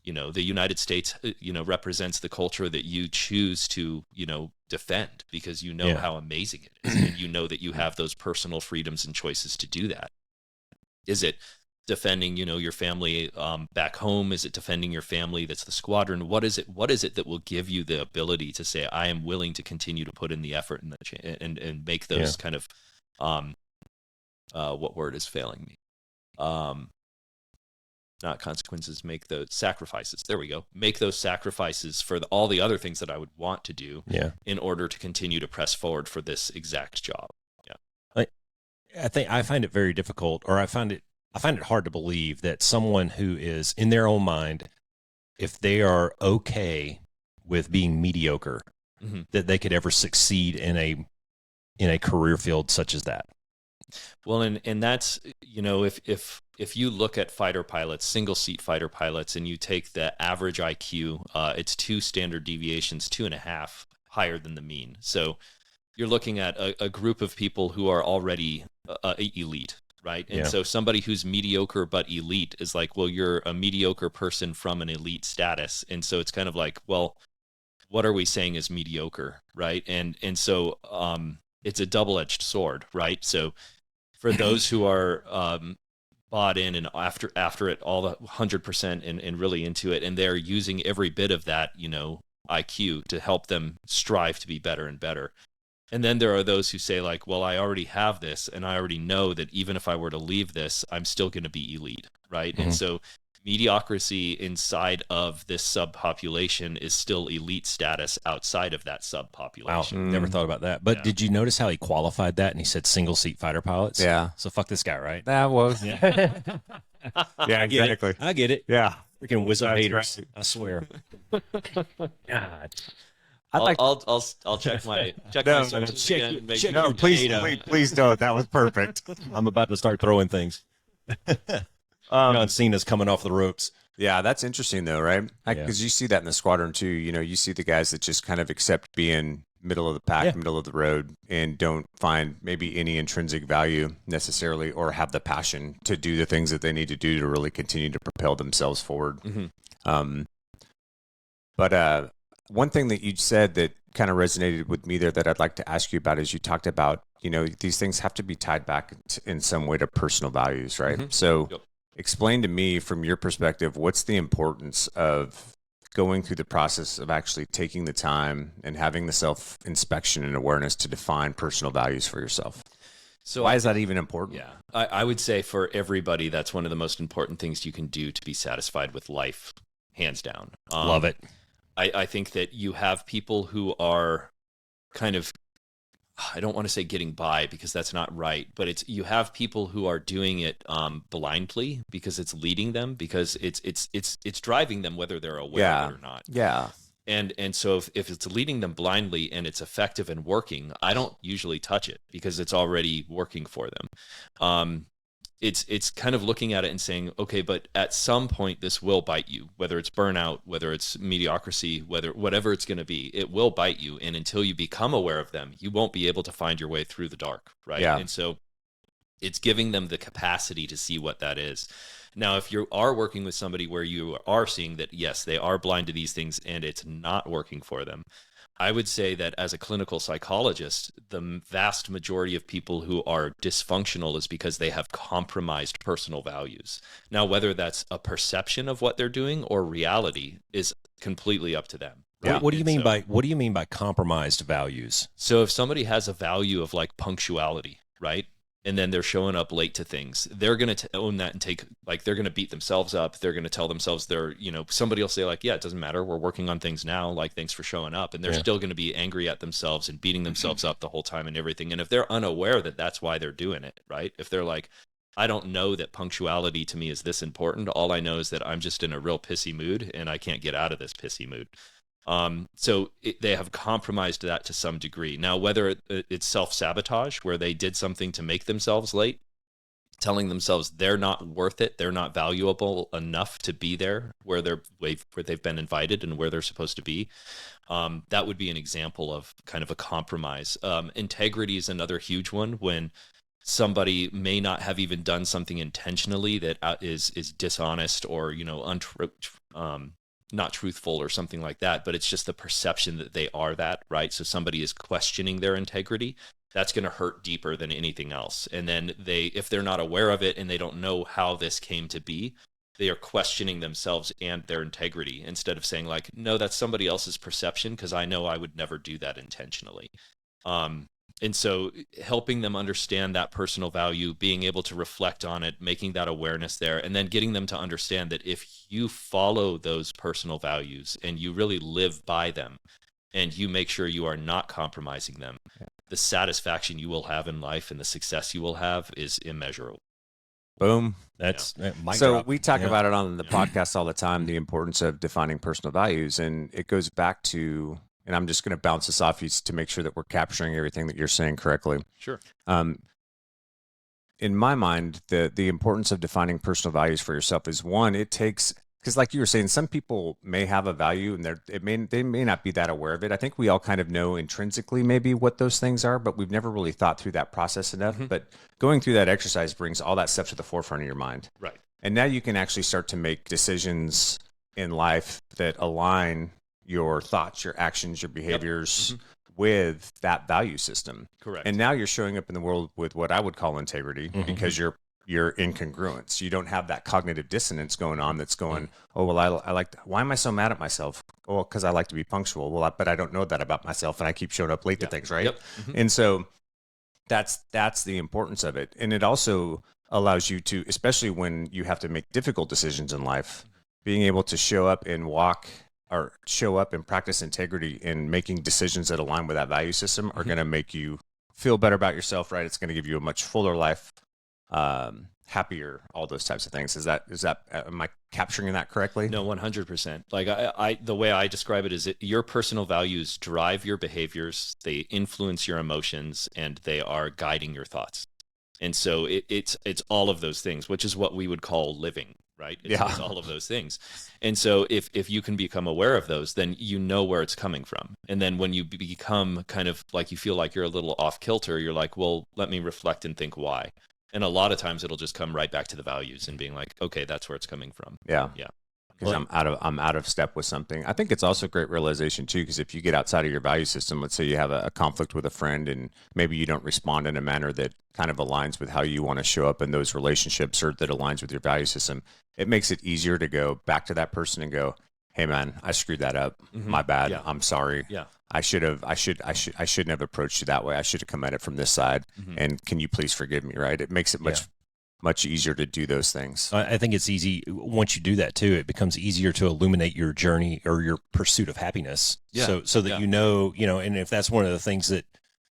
The United States, represents the culture that you choose to, defend, because how amazing it is. And you know that you have those personal freedoms and choices to do that. Is it defending, your family back home? Is it defending your family that's the squadron? What is it that will give you the ability to say, I am willing to continue to put in the effort and make those kind of, what word is failing me? Not consequences, make those sacrifices. There we go. Make those sacrifices for all the other things that I would want to do in order to continue to press forward for this exact job. Yeah. I find it very difficult, or I find it hard to believe that someone who is in their own mind, if they are okay with being mediocre, that they could ever succeed in a career field such as that. Well, and that's, if you look at fighter pilots, single seat fighter pilots, and you take the average IQ, it's 2 standard deviations, 2.5 higher than the mean. So you're looking at a group of people who are already elite, right? And so somebody who's mediocre but elite is like, well, you're a mediocre person from an elite status. And so it's kind of like, well, what are we saying is mediocre, right? And so it's a double-edged sword, right? So for those who are bought in and after it all the 100% and really into it, and they're using every bit of that, IQ to help them strive to be better and better. And then there are those who say like, well, I already have this, and I already know that even if I were to leave this, I'm still going to be elite, right? And so mediocrity inside of this subpopulation is still elite status outside of that subpopulation. Wow, never thought about that. But did you notice how he qualified that? And he said single seat fighter pilots. Yeah. So fuck this guy, right? That was. Yeah, exactly. I get it. Yeah. Freaking whiz up That's haters. right. I swear. God. I'll check my No, sources check again. your- and make check sure your please, data. please don't. That was perfect. I'm about to start throwing things. John Cena's coming off the ropes. Yeah, that's interesting though, right? Yeah. Because you see that in the squadron too. You know, you see the guys that just kind of accept being middle of the pack, Yeah. middle of the road, and don't find maybe any intrinsic value necessarily, or have the passion to do the things that they need to do to really continue to propel themselves forward. Mhm. But one thing that you said that kind of resonated with me there that I'd like to ask you about is you talked about, you know, these things have to be tied back in some way to personal values, right? Mhm. So Yep. explain to me from your perspective, what's the importance of going through the process of actually taking the time and having the self-inspection and awareness to define personal values for yourself? So Why is that even important? Yeah, I would say for everybody, that's one of the most important things you can do to be satisfied with life, hands down. Love it. I think that you have people who are kind of, I don't want to say getting by because that's not right, but you have people who are doing it blindly because it's leading them, because it's driving them whether they're aware of it or not. Yeah. And so if it's leading them blindly and it's effective and working, I don't usually touch it because it's already working for them. It's kind of looking at it and saying, okay, but at some point this will bite you, whether it's burnout, whether it's mediocrity, whatever it's going to be, it will bite you. And until you become aware of them, you won't be able to find your way through the dark, right? Yeah. And so it's giving them the capacity to see what that is. Now, if you are working with somebody where you are seeing that, yes, they are blind to these things and it's not working for them, I would say that as a clinical psychologist, the vast majority of people who are dysfunctional is because they have compromised personal values. Now, whether that's a perception of what they're doing or reality is completely up to them. Yeah. What do you mean So- by compromised values? So if somebody has a value of like punctuality, right? And then they're showing up late to things, they're going to own that and they're going to beat themselves up. They're going to tell themselves somebody will say like, yeah, it doesn't matter. We're working on things now. Like, thanks for showing up. And they're still going to be angry at themselves and beating themselves up the whole time and everything. And if they're unaware that that's why they're doing it, right? If they're like, I don't know that punctuality to me is this important. All I know is that I'm just in a real pissy mood and I can't get out of this pissy mood. They have compromised that to some degree. Now, whether it's self-sabotage, where they did something to make themselves late, telling themselves they're not worth it, they're not valuable enough to be there where they've been invited and where they're supposed to be, that would be an example of kind of a compromise. Integrity is another huge one, when somebody may not have even done something intentionally that is dishonest or not truthful or something like that, but it's just the perception that they are that, right? So somebody is questioning their integrity. That's going to hurt deeper than anything else. And then if they're not aware of it and they don't know how this came to be, they are questioning themselves and their integrity instead of saying like, no, that's somebody else's perception because I know I would never do that intentionally. And so helping them understand that personal value, being able to reflect on it, making that awareness there, and then getting them to understand that if you follow those personal values and you really live by them and you make sure you are not compromising them, the satisfaction you will have in life and the success you will have is immeasurable. Boom. That's mic So drop. we talk Yeah. about it on the podcast all the time, the importance of defining personal values. And it goes back to, and I'm just going to bounce this off you to make sure that we're capturing everything that you're saying correctly. Sure. In my mind, the importance of defining personal values for yourself is one, it takes, because like you were saying, some people may have a value and they may not be that aware of it. I think we all kind of know intrinsically maybe what those things are, but we've never really thought through that process enough. Mhm. But going through that exercise brings all that stuff to the forefront of your mind. Right. And now you can actually start to make decisions in life that align your thoughts, your actions, your behaviors with that value system. Correct. And now you're showing up in the world with what I would call integrity because you're incongruence. You don't have that cognitive dissonance going on that's going, oh, well, I like, why am I so mad at myself? Oh, because I like to be punctual. Well, but I don't know that about myself and I keep showing up late to things, right? Yep. Mhm. And so that's the importance of it. And it also allows you to, especially when you have to make difficult decisions in life, being able to show up and practice integrity in making decisions that align with that value system are going to make you feel better about yourself, right? It's going to give you a much fuller life, happier, all those types of things. Is that am I capturing that correctly? No, 100%. Like I the way I describe it is your personal values drive your behaviors, they influence your emotions, and they are guiding your thoughts. And so it's all of those things, which is what we would call living, right? It's all of those things. And so if you can become aware of those, then you know where it's coming from. And then when you become kind of like you feel like you're a little off kilter, you're like, well, let me reflect and think why. And a lot of times it'll just come right back to the values and being like, okay, that's where it's coming from. Yeah. Yeah. Because I'm out of step with something. I think it's also a great realization too, because if you get outside of your value system, let's say you have a conflict with a friend and maybe you don't respond in a manner that kind of aligns with how you want to show up in those relationships or that aligns with your value system, it makes it easier to go back to that person and go, hey man, I screwed that up. My bad. Yeah. I'm sorry. Yeah. I shouldn't have approached you that way. I should have come at it from this side. And can you please forgive me? Right. It makes it much easier to do those things. I think it's easy once you do that too. It becomes easier to illuminate your journey or your pursuit of happiness. Yeah. So that you know, and if that's one of the things that,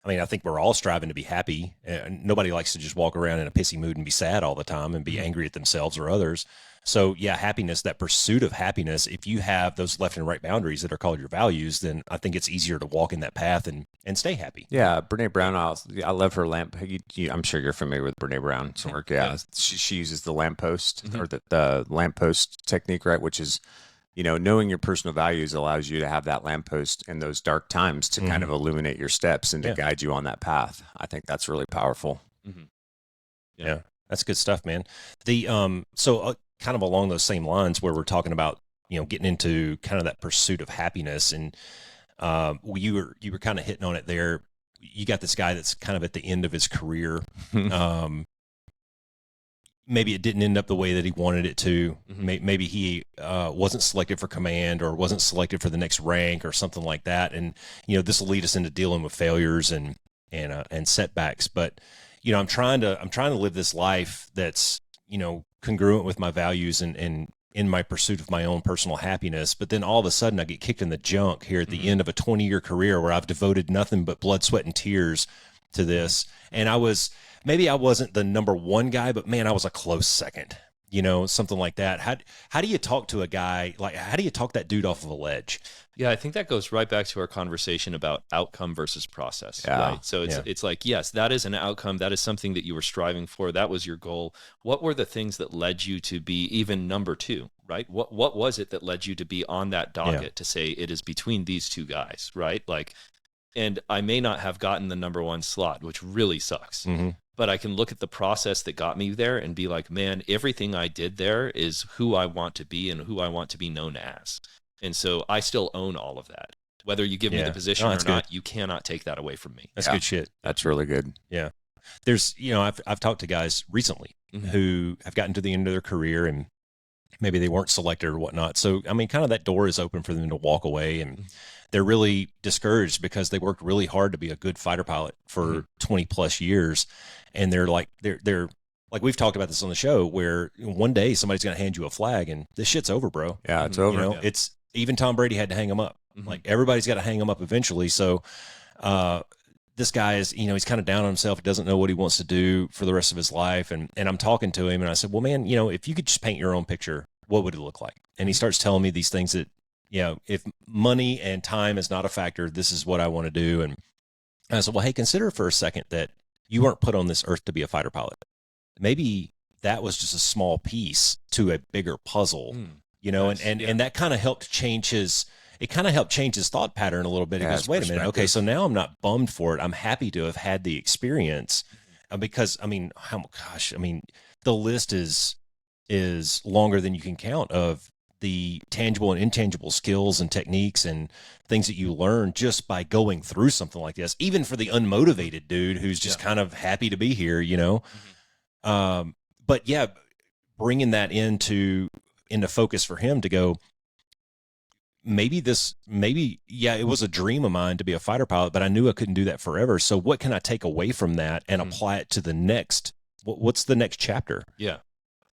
I mean, I think we're all striving to be happy. Nobody likes to just walk around in a pissy mood and be sad all the time and be angry at themselves or others. So yeah, happiness, that pursuit of happiness, if you have those left and right boundaries that are called your values, then I think it's easier to walk in that path and stay happy. Yeah. Brene Brown, I love her lamp. I'm sure you're familiar with Brene Brown's work. Yeah. She uses the lamppost or the lamppost technique, right? Which is, knowing your personal values allows you to have that lamppost in those dark times to kind of illuminate your steps and to guide you on that path. I think that's really powerful. Yeah. That's good stuff, man. So kind of along those same lines where we're talking about, getting into kind of that pursuit of happiness, and you were kind of hitting on it there. You got this guy that's kind of at the end of his career. Maybe it didn't end up the way that he wanted it to. Maybe he wasn't selected for command or wasn't selected for the next rank or something like that. And, this will lead us into dealing with failures and setbacks. But, I'm trying to live this life that's, congruent with my values and in my pursuit of my own personal happiness. But then all of a sudden I get kicked in the junk here at the end of a 20-year career where I've devoted nothing but blood, sweat, and tears to this. And I wasn't the number one guy, but man, I was a close second, something like that. How do you talk to a guy? Like, how do you talk that dude off of a ledge? Yeah, I think that goes right back to our conversation about outcome versus process. Yeah. Right? So it's like, yes, that is an outcome. That is something that you were striving for. That was your goal. What were the things that led you to be even number two, right? What was it that led you to be on that docket to say it is between these two guys, right? Like, and I may not have gotten the number one slot, which really sucks. But I can look at the process that got me there and be like, man, everything I did there is who I want to be and who I want to be known as. And so I still own all of that. Whether you give me the position or not, you cannot take that away from me. That's good shit. That's really good. Yeah. There's, I've talked to guys recently who have gotten to the end of their career and maybe they weren't selected or whatnot. So, I mean, kind of that door is open for them to walk away, and they're really discouraged because they worked really hard to be a good fighter pilot for 20 plus years. And they're like we've talked about this on the show, where one day somebody's going to hand you a flag and this shit's over, bro. Yeah, it's over. It's even Tom Brady had to hang him up. Like, everybody's got to hang him up eventually. So, this guy is, he's kind of down on himself. He doesn't know what he wants to do for the rest of his life. And I'm talking to him and I said, well, man, if you could just paint your own picture, what would it look like? And he starts telling me these things that, if money and time is not a factor, this is what I want to do. And I said, well, hey, consider for a second that you weren't put on this earth to be a fighter pilot. Maybe that was just a small piece to a bigger puzzle, and that kind of helped change his thought pattern a little bit. He goes, wait a minute. Okay. So now I'm not bummed for it. I'm happy to have had the experience because the list is longer than you can count of the tangible and intangible skills and techniques and things that you learn just by going through something like this, even for the unmotivated dude who's just kind of happy to be here, but yeah, bringing that into focus for him to go, it was a dream of mine to be a fighter pilot, but I knew I couldn't do that forever. So what can I take away from that and apply it to the next, what's the next chapter? Yeah.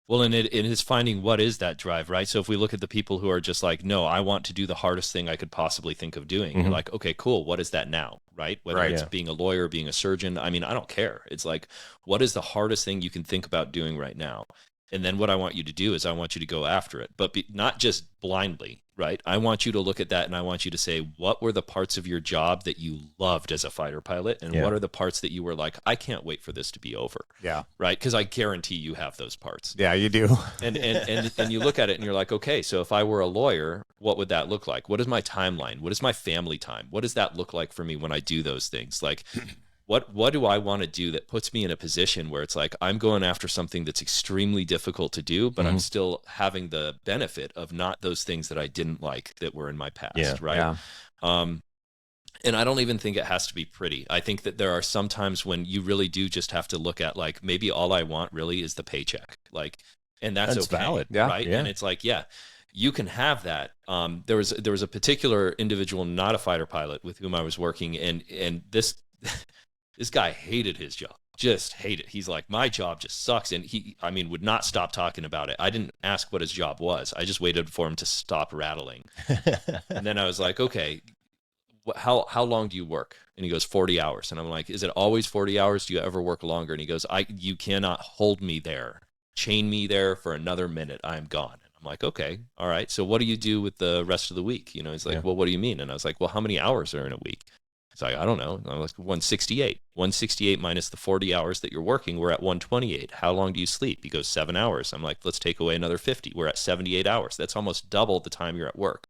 Well, and it is finding what is that drive, right? So if we look at the people who are just like, no, I want to do the hardest thing I could possibly think of doing. You're like, okay, cool. What is that now? Right. Whether Right. it's Yeah. being a lawyer, being a surgeon. I mean, I don't care. It's like, what is the hardest thing you can think about doing right now? And then what I want you to do is I want you to go after it, but not just blindly, right? I want you to look at that and I want you to say, what were the parts of your job that you loved as a fighter pilot? And Yeah. what are the parts that you were like, I can't wait for this to be over, Yeah. right? Because I guarantee you have those parts. Yeah, you do. And you look at it and you're like, okay, so if I were a lawyer, what would that look like? What is my timeline? What is my family time? What does that look like for me when I do those things? Like, what do I want to do that puts me in a position where it's like I'm going after something that's extremely difficult to do, but I'm still having the benefit of not those things that I didn't like that were in my past, right? Yeah. And I don't even think it has to be pretty. I think that there are some times when you really do just have to look at like, maybe all I want really is the paycheck. Like, and that's okay, valid. Yeah. right? Yeah. And it's like, yeah, you can have that. There was a particular individual, not a fighter pilot, with whom I was working, and this this guy hated his job. Just hate it. He's like, my job just sucks. And would not stop talking about it. I didn't ask what his job was. I just waited for him to stop rattling. And then I was like, okay, how long do you work? And he goes, 40 hours. And I'm like, is it always 40 hours? Do you ever work longer? And he goes, you cannot hold me there. Chain me there for another minute. I'm gone. And I'm like, okay, all right. So what do you do with the rest of the week? He's like, well, what do you mean? And I was like, well, how many hours are in a week? He's like, I don't know. And I'm like, 168. 168 minus the 40 hours that you're working, we're at 128. How long do you sleep? He goes, 7 hours. I'm like, let's take away another 50. We're at 78 hours. That's almost double the time you're at work.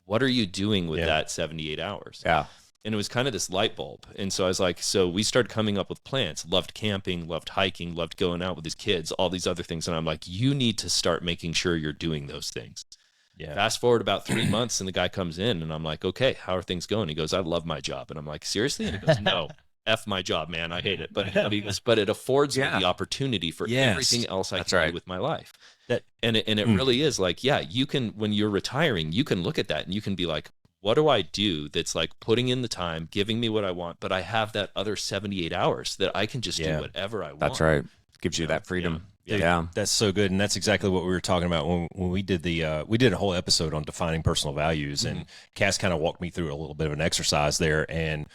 What are you doing with that 78 hours? Yeah. And it was kind of this light bulb. And so I was like, so we started coming up with plans. Loved camping, loved hiking, loved going out with his kids, all these other things. And I'm like, you need to start making sure you're doing those things. Yeah. Fast forward about 3 months and the guy comes in and I'm like, okay, how are things going? He goes, I love my job. And I'm like, seriously? And he goes, no, F my job, man. I hate it. But he goes, but it affords me the opportunity for everything else I can do with my life. And it really is like, yeah, you can, when you're retiring, you can look at that and you can be like, what do I do that's like putting in the time, giving me what I want, but I have that other 78 hours that I can just do whatever I want. That's right. Gives you that freedom. Yeah. That's so good. And that's exactly what we were talking about when we did we did a whole episode on defining personal values, and Cass kind of walked me through a little bit of an exercise there. And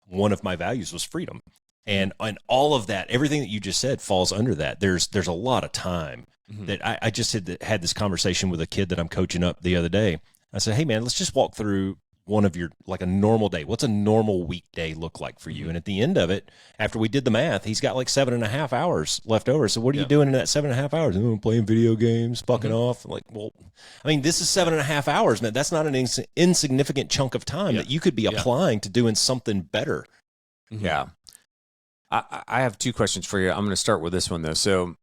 one of my values was freedom. And all of that, everything that you just said falls under that. There's a lot of time that I just had this conversation with a kid that I'm coaching up the other day. I said, hey man, let's just walk through one of your, like a normal day. What's a normal weekday look like for you? And at the end of it, after we did the math, he's got like 7.5 hours left over. So what are you doing in that 7.5 hours? Oh, I'm playing video games, fucking off. I'm like, well, I mean, this is 7.5 hours, man. That's not an insignificant chunk of time that you could be applying to doing something better. Yeah. I have two questions for you. I'm going to start with this one though. So,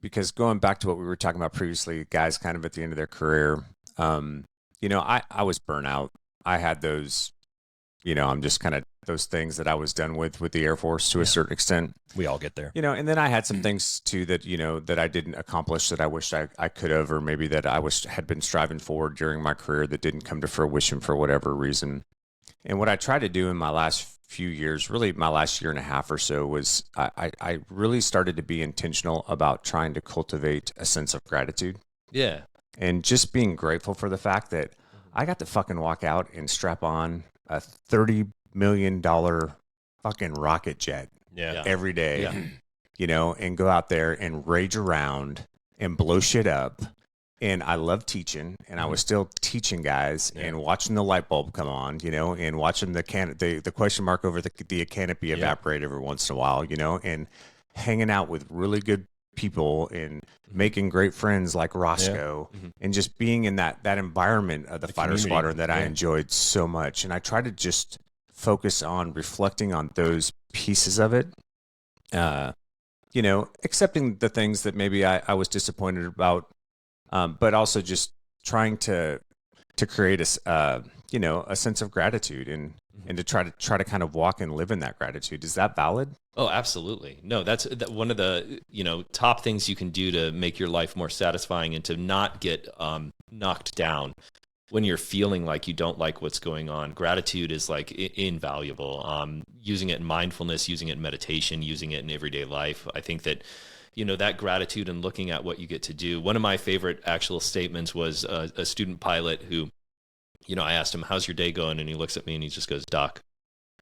because going back to what we were talking about previously, guys kind of at the end of their career, I was burnt out. I had those, I'm just kind of those things that I was done with the Air Force to a certain extent. We all get there. And then I had some things too that, that I didn't accomplish that I wished I could have, or maybe that I had been striving for during my career that didn't come to fruition for whatever reason. And what I tried to do in my last few years, really my last year and a half or so, was I really started to be intentional about trying to cultivate a sense of gratitude. Yeah. And just being grateful for the fact that I got to fucking walk out and strap on a $30 million fucking rocket jet every day, and go out there and rage around and blow shit up. And I love teaching, and I was still teaching guys and watching the light bulb come on, and watching the question mark over the canopy evaporate every once in a while, and hanging out with really good people and making great friends like Roscoe, and just being in that environment of the fighter community. squadron that I enjoyed so much. And I try to just focus on reflecting on those pieces of it, accepting the things that maybe I was disappointed about, but also just trying to create a sense of gratitude and to try to kind of walk and live in that gratitude. Is that valid? Oh, absolutely. No, that's one of the, top things you can do to make your life more satisfying and to not get knocked down when you're feeling like you don't like what's going on. Gratitude is like invaluable. Using it in mindfulness, using it in meditation, using it in everyday life. I think that, that gratitude and looking at what you get to do. One of my favorite actual statements was a student pilot who, I asked him, how's your day going? And he looks at me and he just goes, Doc,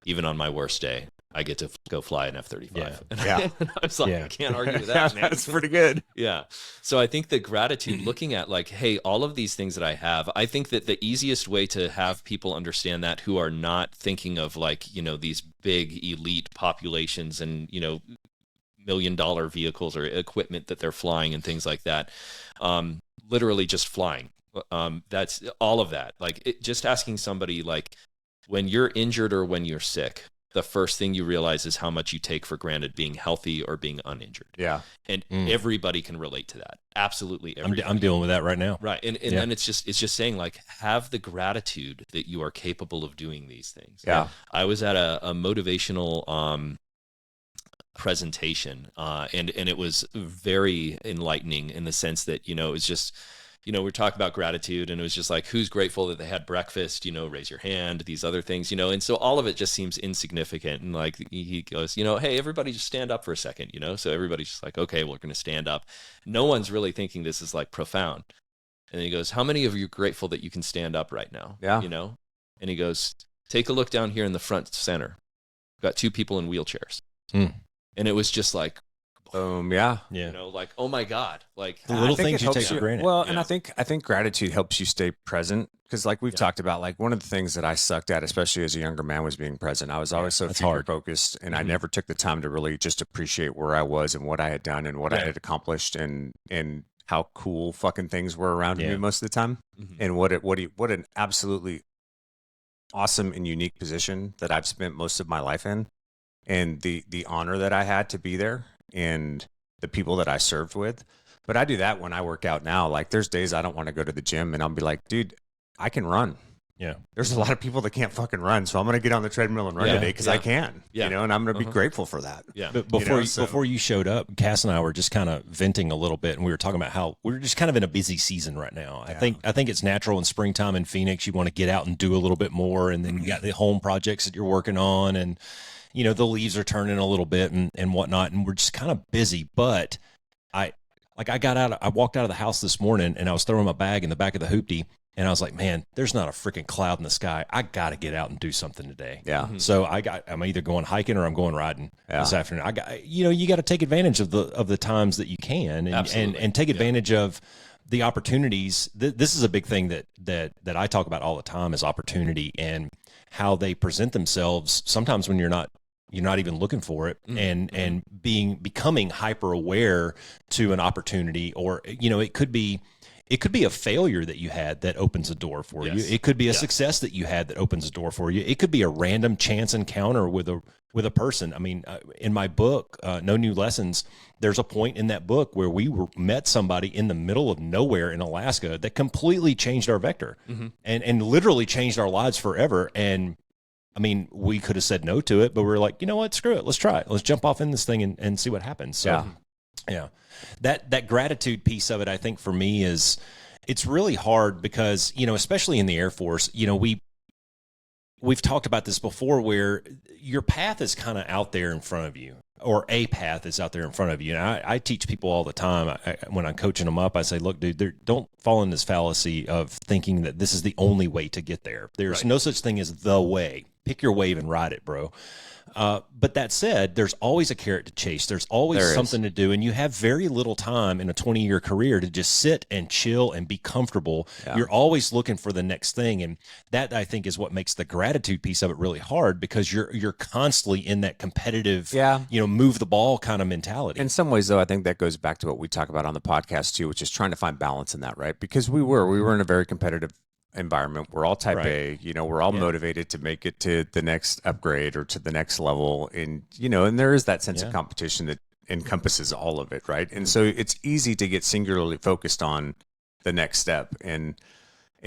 even on my worst day, I get to go fly an F-35. Yeah. And I was like, I can't argue with that, man. That's pretty good. Yeah. So I think the gratitude, looking at like, hey, all of these things that I have, I think that the easiest way to have people understand that who are not thinking of like, these big elite populations and, $1 million vehicles or equipment that they're flying and things like that, literally just flying. That's all of that. Like just asking somebody like, when you're injured or when you're sick, the first thing you realize is how much you take for granted being healthy or being uninjured. Yeah. And everybody can relate to that. Absolutely everybody. I'm dealing with that right now. Right. And then it's just saying like, have the gratitude that you are capable of doing these things. Yeah. I was at a motivational presentation and it was very enlightening in the sense that, it's just, we're talking about gratitude and it was just like, who's grateful that they had breakfast, raise your hand, these other things, and so all of it just seems insignificant. And like, he goes, hey, everybody just stand up for a second, so everybody's just like, okay, we're going to stand up. No one's really thinking this is like profound. And then he goes, how many of you are grateful that you can stand up right now? Yeah. And he goes, take a look down here in the front center. We've got 2 people in wheelchairs. And it was just like, yeah. Like, oh my God, like the little things you take for granted. Well, and I think gratitude helps you stay present because, like we've talked about, like one of the things that I sucked at, especially as a younger man, was being present. I was always so future focused, and I never took the time to really just appreciate where I was and what I had done and what I had accomplished and how cool fucking things were around me most of the time, and what an absolutely awesome and unique position that I've spent most of my life in, and the honor that I had to be there. And the people that I served with. But I do that when I work out now. Like there's days I don't want to go to the gym and I'll be like, dude, I can run. Yeah. There's a lot of people that can't fucking run. So I'm going to get on the treadmill and run today because I can, and I'm going to be grateful for that. Yeah. But before you showed up, Cass and I were just kind of venting a little bit and we were talking about how we're just kind of in a busy season right now. I think it's natural in springtime in Phoenix. You want to get out and do a little bit more. And then you got the home projects that you're working on and, the leaves are turning a little bit and whatnot, and we're just kind of busy. But I walked out of the house this morning and I was throwing my bag in the back of the hoopty and I was like, man, there's not a freaking cloud in the sky. I got to get out and do something today. Yeah. So I'm either going hiking or I'm going riding this afternoon. You got to take advantage of the times that you can and take advantage of the opportunities. This is a big thing that I talk about all the time is opportunity and how they present themselves sometimes when you're not even looking for it and becoming hyper aware to an opportunity, or it could be a failure that you had that opens a door for you. It could be a success that you had that opens a door for you. It could be a random chance encounter with a person. I mean, in my book, No New Lessons, there's a point in that book where we met somebody in the middle of nowhere in Alaska that completely changed our vector and literally changed our lives forever. And I mean, we could have said no to it, but we were like, you know what? Screw it. Let's try it. Let's jump off in this thing and see what happens. So, that gratitude piece of it, I think for me it's really hard because, especially in the Air Force, we've talked about this before where your path is kind of out there in front of you, or a path is out there in front of you. And I teach people all the time when I'm coaching them up, I say, look, dude, don't fall in this fallacy of thinking that this is the only way to get there. There's no such thing as the way. Pick your wave and ride it, bro. But that said, there's always a carrot to chase. There's always something to do. And you have very little time in a 20-year career to just sit and chill and be comfortable. Yeah. You're always looking for the next thing. And that, I think, is what makes the gratitude piece of it really hard, because you're constantly in that competitive, move the ball kind of mentality. In some ways, though, I think that goes back to what we talk about on the podcast, too, which is trying to find balance in that, right? Because we were in a very competitive environment. We're all type A, we're all motivated to make it to the next upgrade or to the next level. And, and there is that sense of competition that encompasses all of it. Right. And so it's easy to get singularly focused on the next step. And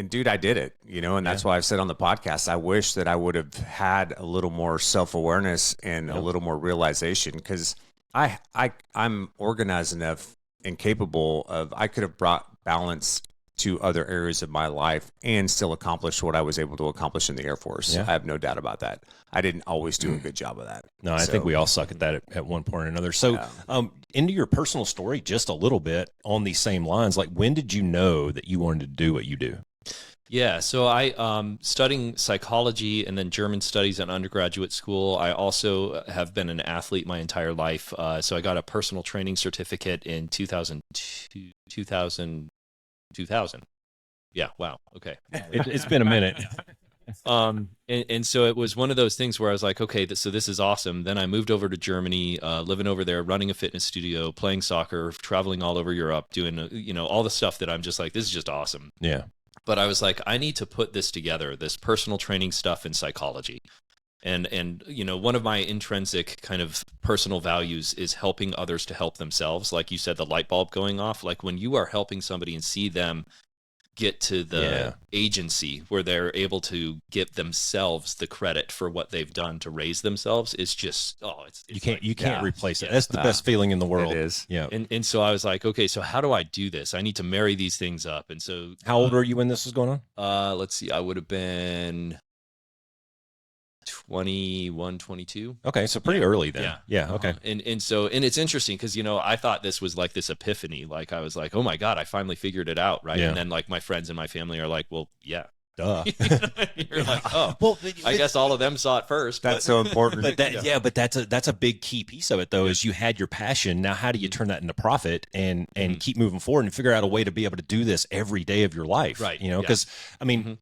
dude, I did it, and that's why I've said on the podcast, I wish that I would have had a little more self-awareness and a little more realization, because I'm organized enough and capable of, I could have brought balance to other areas of my life and still accomplish what I was able to accomplish in the Air Force. Yeah. I have no doubt about that. I didn't always do a good job of that. No, I think we all suck at that at one point or another. So, into your personal story, just a little bit on these same lines, like when did you know that you wanted to do what you do? Yeah, so I studying psychology and then German studies in undergraduate school. I also have been an athlete my entire life. So I got a personal training certificate in 2000. Yeah, wow. Okay. It's been a minute. And so it was one of those things where I was like, okay, so this is awesome. Then I moved over to Germany, living over there, running a fitness studio, playing soccer, traveling all over Europe, doing, all the stuff that I'm just like, this is just awesome. Yeah. But I was like, I need to put this together, this personal training stuff in psychology. And one of my intrinsic kind of personal values is helping others to help themselves. Like you said, the light bulb going off, like when you are helping somebody and see them get to the agency where they're able to give themselves the credit for what they've done to raise themselves, is just, you can't replace it. That's the best feeling in the world. It is. Yeah. And so I was like, okay, so how do I do this? I need to marry these things up. And so how old were you when this was going on? Let's see, I would have been 21, 22. Okay, so pretty early then. Yeah. Okay. And it's interesting because I thought this was like this epiphany. Like I was like, oh my God, I finally figured it out, right? Yeah. And then like my friends and my family are like, well, yeah. Duh. You're like, oh, well, I guess all of them saw it first. That's so important. But that's a big key piece of it though, is you had your passion. Now, how do you turn that into profit and keep moving forward and figure out a way to be able to do this every day of your life? Right. Because I mean,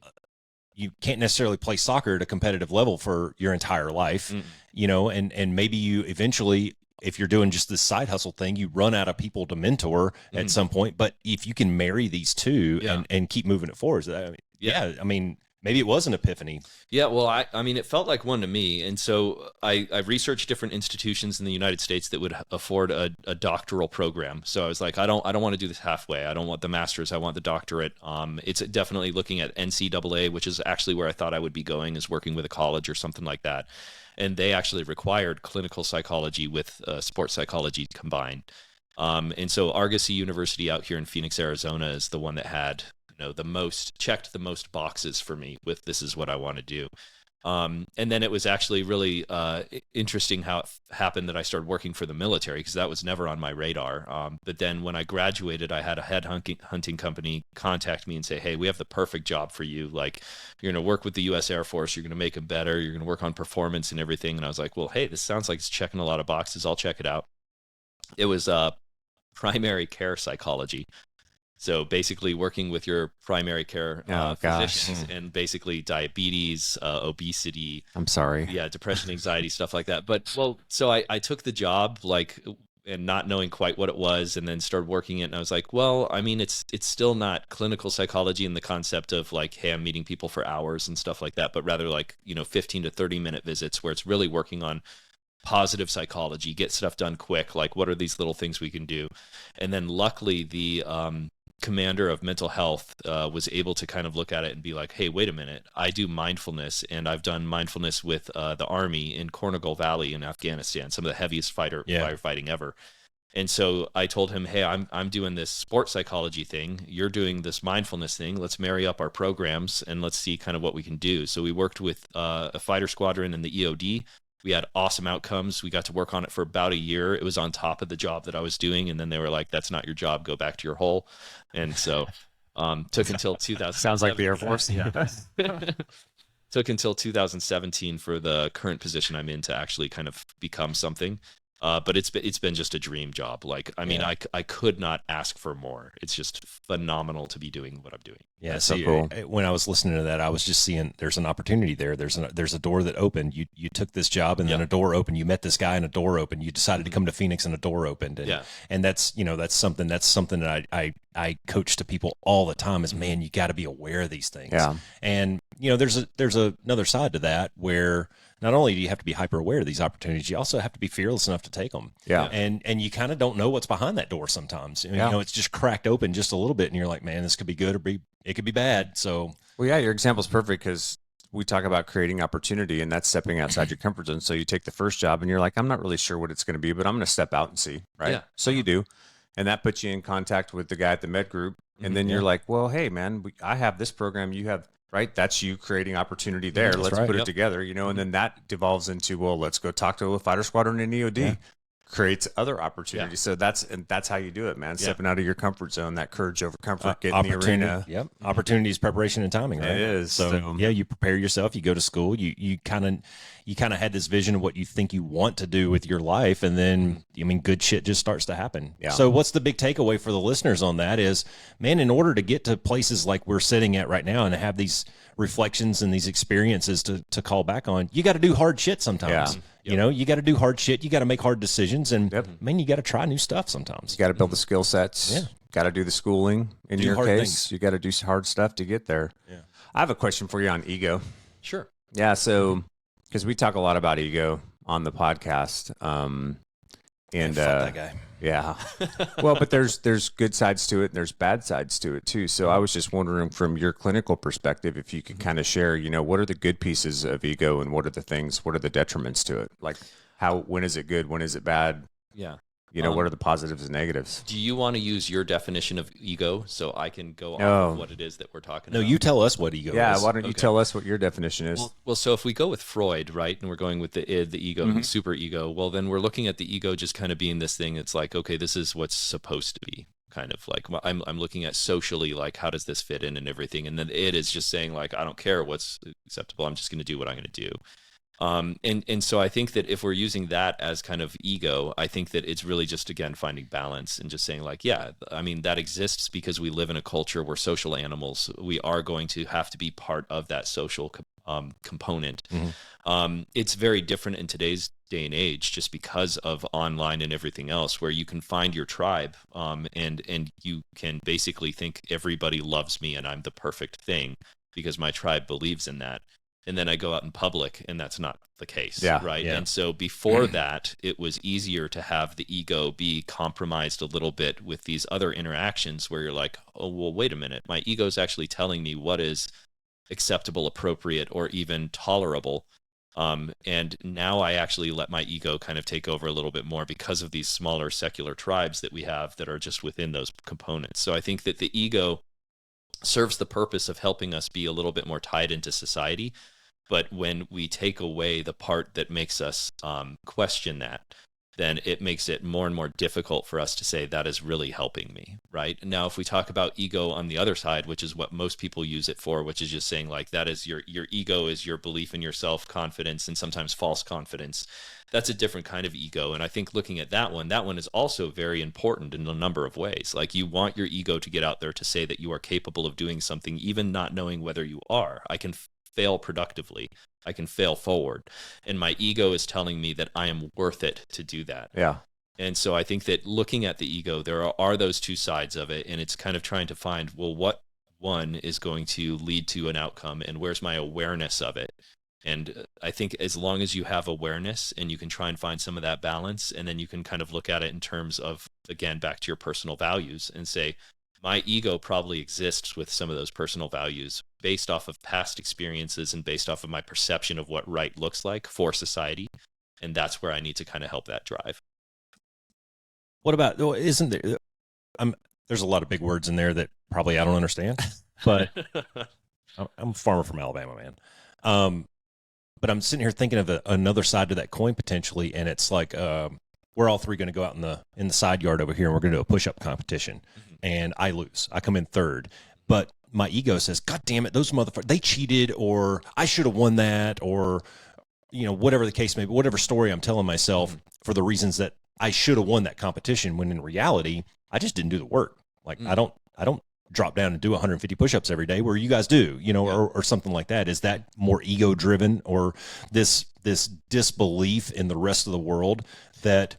you can't necessarily play soccer at a competitive level for your entire life, and maybe you eventually, if you're doing just this side hustle thing, you run out of people to mentor at some point. But if you can marry these two and keep moving it forward, I mean, maybe it was an epiphany. Yeah, well, I mean, it felt like one to me. And so I researched different institutions in the United States that would afford a doctoral program. So I was like, I don't want to do this halfway. I don't want the master's. I want the doctorate. It's definitely looking at NCAA, which is actually where I thought I would be going, is working with a college or something like that. And they actually required clinical psychology with sports psychology combined. And so Argosy University out here in Phoenix, Arizona is the one that had checked the most boxes for me with this is what I want to do. And then it was actually really interesting how it happened that I started working for the military, because that was never on my radar. But then when I graduated, I had a hunting company contact me and say, hey, we have the perfect job for you. Like, you're going to work with the U.S. Air Force. You're going to make them better. You're going to work on performance and everything. And I was like, well, hey, this sounds like it's checking a lot of boxes. I'll check it out. It was primary care psychology. So basically working with your primary care physicians and basically diabetes, obesity. I'm sorry. Yeah, depression, anxiety, stuff like that. But so I took the job and not knowing quite what it was, and then started working it. And I was like, well, I mean, it's still not clinical psychology in the concept of like, hey, I'm meeting people for hours and stuff like that, but rather like, 15 to 30-minute visits where it's really working on positive psychology, get stuff done quick. Like, what are these little things we can do? And then luckily the commander of mental health was able to kind of look at it and be like, hey, wait a minute, I do mindfulness, and I've done mindfulness with the Army in Korengal Valley in Afghanistan, some of the heaviest firefighting ever. And so I told him, hey, I'm doing this sports psychology thing. You're doing this mindfulness thing. Let's marry up our programs and let's see kind of what we can do. So we worked with a fighter squadron in the EOD. We had awesome outcomes. We got to work on it for about a year. It was on top of the job that I was doing. And then they were like, that's not your job. Go back to your hole. And so took until 2000. Sounds like the Air Force. Yeah. Took until 2017 for the current position I'm in to actually kind of become something. But it's been just a dream job. Like, I mean, I could not ask for more. It's just phenomenal to be doing what I'm doing. Yeah, that's so cool. When I was listening to that, I was just seeing there's an opportunity there. There's a door that opened. You took this job, and then a door opened. You met this guy, and a door opened. You decided to come to Phoenix, and a door opened. And that's something that I coach to people all the time. Is, man, you got to be aware of these things. Yeah. And there's another side to that where not only do you have to be hyper aware of these opportunities, you also have to be fearless enough to take them. Yeah. And you kind of don't know what's behind that door sometimes. I mean, it's just cracked open just a little bit, and you're like, man, this could be good or it could be bad. So, well, yeah, your example's perfect because we talk about creating opportunity, and that's stepping outside your comfort zone. So you take the first job, and you're like, I'm not really sure what it's going to be, but I'm going to step out and see. Right. Yeah. So you do. And that puts you in contact with the guy at the med group And then you're like, well, hey, man, I have this program. You have, right? That's you creating opportunity there. That's Let's right. put it together, and then that devolves into, well, let's go talk to a fighter squadron in EOD. Yeah. Creates other opportunities. So that's how you do it, man. Stepping out of your comfort zone, that courage over comfort, get in the arena. Yep. Opportunities, preparation, and timing, right? It is. So yeah, you prepare yourself, you go to school, you kind of had this vision of what you think you want to do with your life, and then good shit just starts to happen. Yeah. So what's the big takeaway for the listeners on that is, man, in order to get to places like we're sitting at right now and have these reflections and these experiences to call back on, you got to do hard shit sometimes. Yeah. You got to do hard shit. You got to make hard decisions, and man, you got to try new stuff sometimes. You got to build the skill sets. Yeah. Got to do the schooling. In your case, you got to do hard stuff to get there. Yeah. I have a question for you on ego. Sure. Yeah. So, because we talk a lot about ego on the podcast, and fuck that guy. Yeah. Well, but there's good sides to it and there's bad sides to it too. So I was just wondering from your clinical perspective, if you could kind of share, what are the good pieces of ego and what are the detriments to it? Like when is it good? When is it bad? Yeah. What are the positives and negatives? Do you want to use your definition of ego so I can go off of what it is that we're talking about? No, you tell us what ego is. Yeah, why don't you tell us what your definition is? Well, so if we go with Freud, right, and we're going with the id, the ego, and the super ego, well, then we're looking at the ego just kind of being this thing. It's like, okay, this is what's supposed to be. Kind of like I'm looking at socially, like how does this fit in and everything, and then it is just saying like I don't care what's acceptable. I'm just going to do what I'm going to do. And so I think that if we're using that as kind of ego, I think that it's really just, again, finding balance and just saying like, yeah, that exists because we live in a culture where social animals, we are going to have to be part of that social component. It's very different in today's day and age just because of online and everything else, where you can find your tribe and you can basically think everybody loves me and I'm the perfect thing because my tribe believes in that. And then I go out in public and that's not the case, right? Yeah. And so before that, it was easier to have the ego be compromised a little bit with these other interactions where you're like, oh, well, wait a minute. My ego is actually telling me what is acceptable, appropriate, or even tolerable. And now I actually let my ego kind of take over a little bit more because of these smaller secular tribes that we have that are just within those components. So I think that the ego serves the purpose of helping us be a little bit more tied into society. But when we take away the part that makes us question that, then it makes it more and more difficult for us to say that is really helping me, right? Now, if we talk about ego on the other side, which is what most people use it for, which is just saying like that is your ego is your belief in yourself, confidence, and sometimes false confidence. That's a different kind of ego. And I think looking at that one is also very important in a number of ways. Like you want your ego to get out there to say that you are capable of doing something, even not knowing whether you are. I can fail productively. I can fail forward. And my ego is telling me that I am worth it to do that. Yeah. And so I think that looking at the ego, there are those two sides of it. And it's kind of trying to find, well, what one is going to lead to an outcome and where's my awareness of it? And I think as long as you have awareness and you can try and find some of that balance, and then you can kind of look at it in terms of, again, back to your personal values and say, my ego probably exists with some of those personal values based off of past experiences and based off of my perception of what right looks like for society. And that's where I need to kind of help that drive. What about, isn't there, there's a lot of big words in there that probably I don't understand, but I'm a farmer from Alabama, man. But I'm sitting here thinking of another side to that coin potentially. And it's like, we're all three going to go out in the side yard over here and we're going to do a push-up competition. And I lose. I come in third. But my ego says, God damn it, those motherfuckers, they cheated, or I should have won that, or, whatever the case may be, whatever story I'm telling myself for the reasons that I should have won that competition, when in reality, I just didn't do the work. Like, I don't drop down and do 150 push-ups every day where you guys do, or something like that. Is that more ego driven, or this disbelief in the rest of the world that,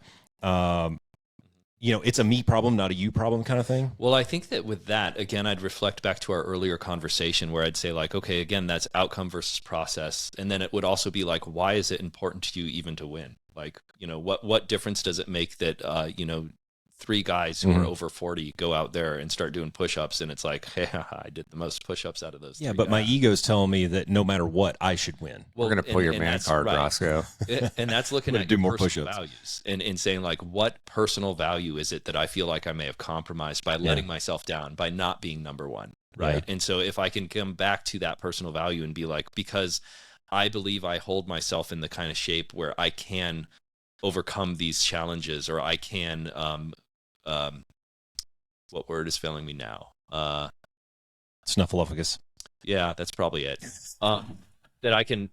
it's a me problem, not a you problem kind of thing? Well, I think that with that, again, I'd reflect back to our earlier conversation where I'd say like, okay, again, that's outcome versus process. And then it would also be like, why is it important to you even to win? Like, what difference does it make that, 3 guys who are over 40 go out there and start doing push-ups, and it's like, hey, I did the most push-ups out of those. Yeah, 3 but guys. my ego's telling me that no matter what, I should win. We're going to pull your man that's card, right. Roscoe. And that's looking I'm at gonna do your more personal push-ups. values and saying like, what personal value is it that I feel like I may have compromised by letting myself down, by not being number one, right? And so if I can come back to that personal value and be like, because I believe I hold myself in the kind of shape where I can overcome these challenges, or I can what word is failing me now? Snuffleupagus. Yeah, that's probably it. That I can,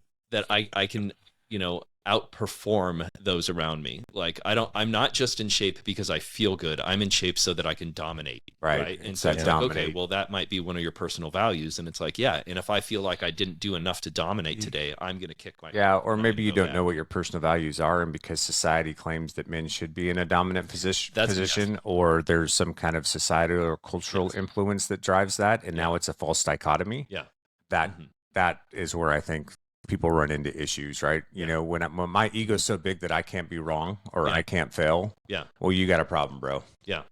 outperform those around me. Like I'm not just in shape because I feel good. I'm in shape so that I can dominate. Right. And so it's like, okay, well, that might be one of your personal values. And it's like, yeah. And if I feel like I didn't do enough to dominate today, I'm going to kick my. Yeah. Or maybe you don't know what your personal values are. And because society claims that men should be in a dominant position, or there's some kind of societal or cultural influence that drives that. And now it's a false dichotomy. Yeah. That is where I think people run into issues, right? You know, when my ego's so big that I can't be wrong or I can't fail. Yeah. Well, you got a problem, bro. Yeah.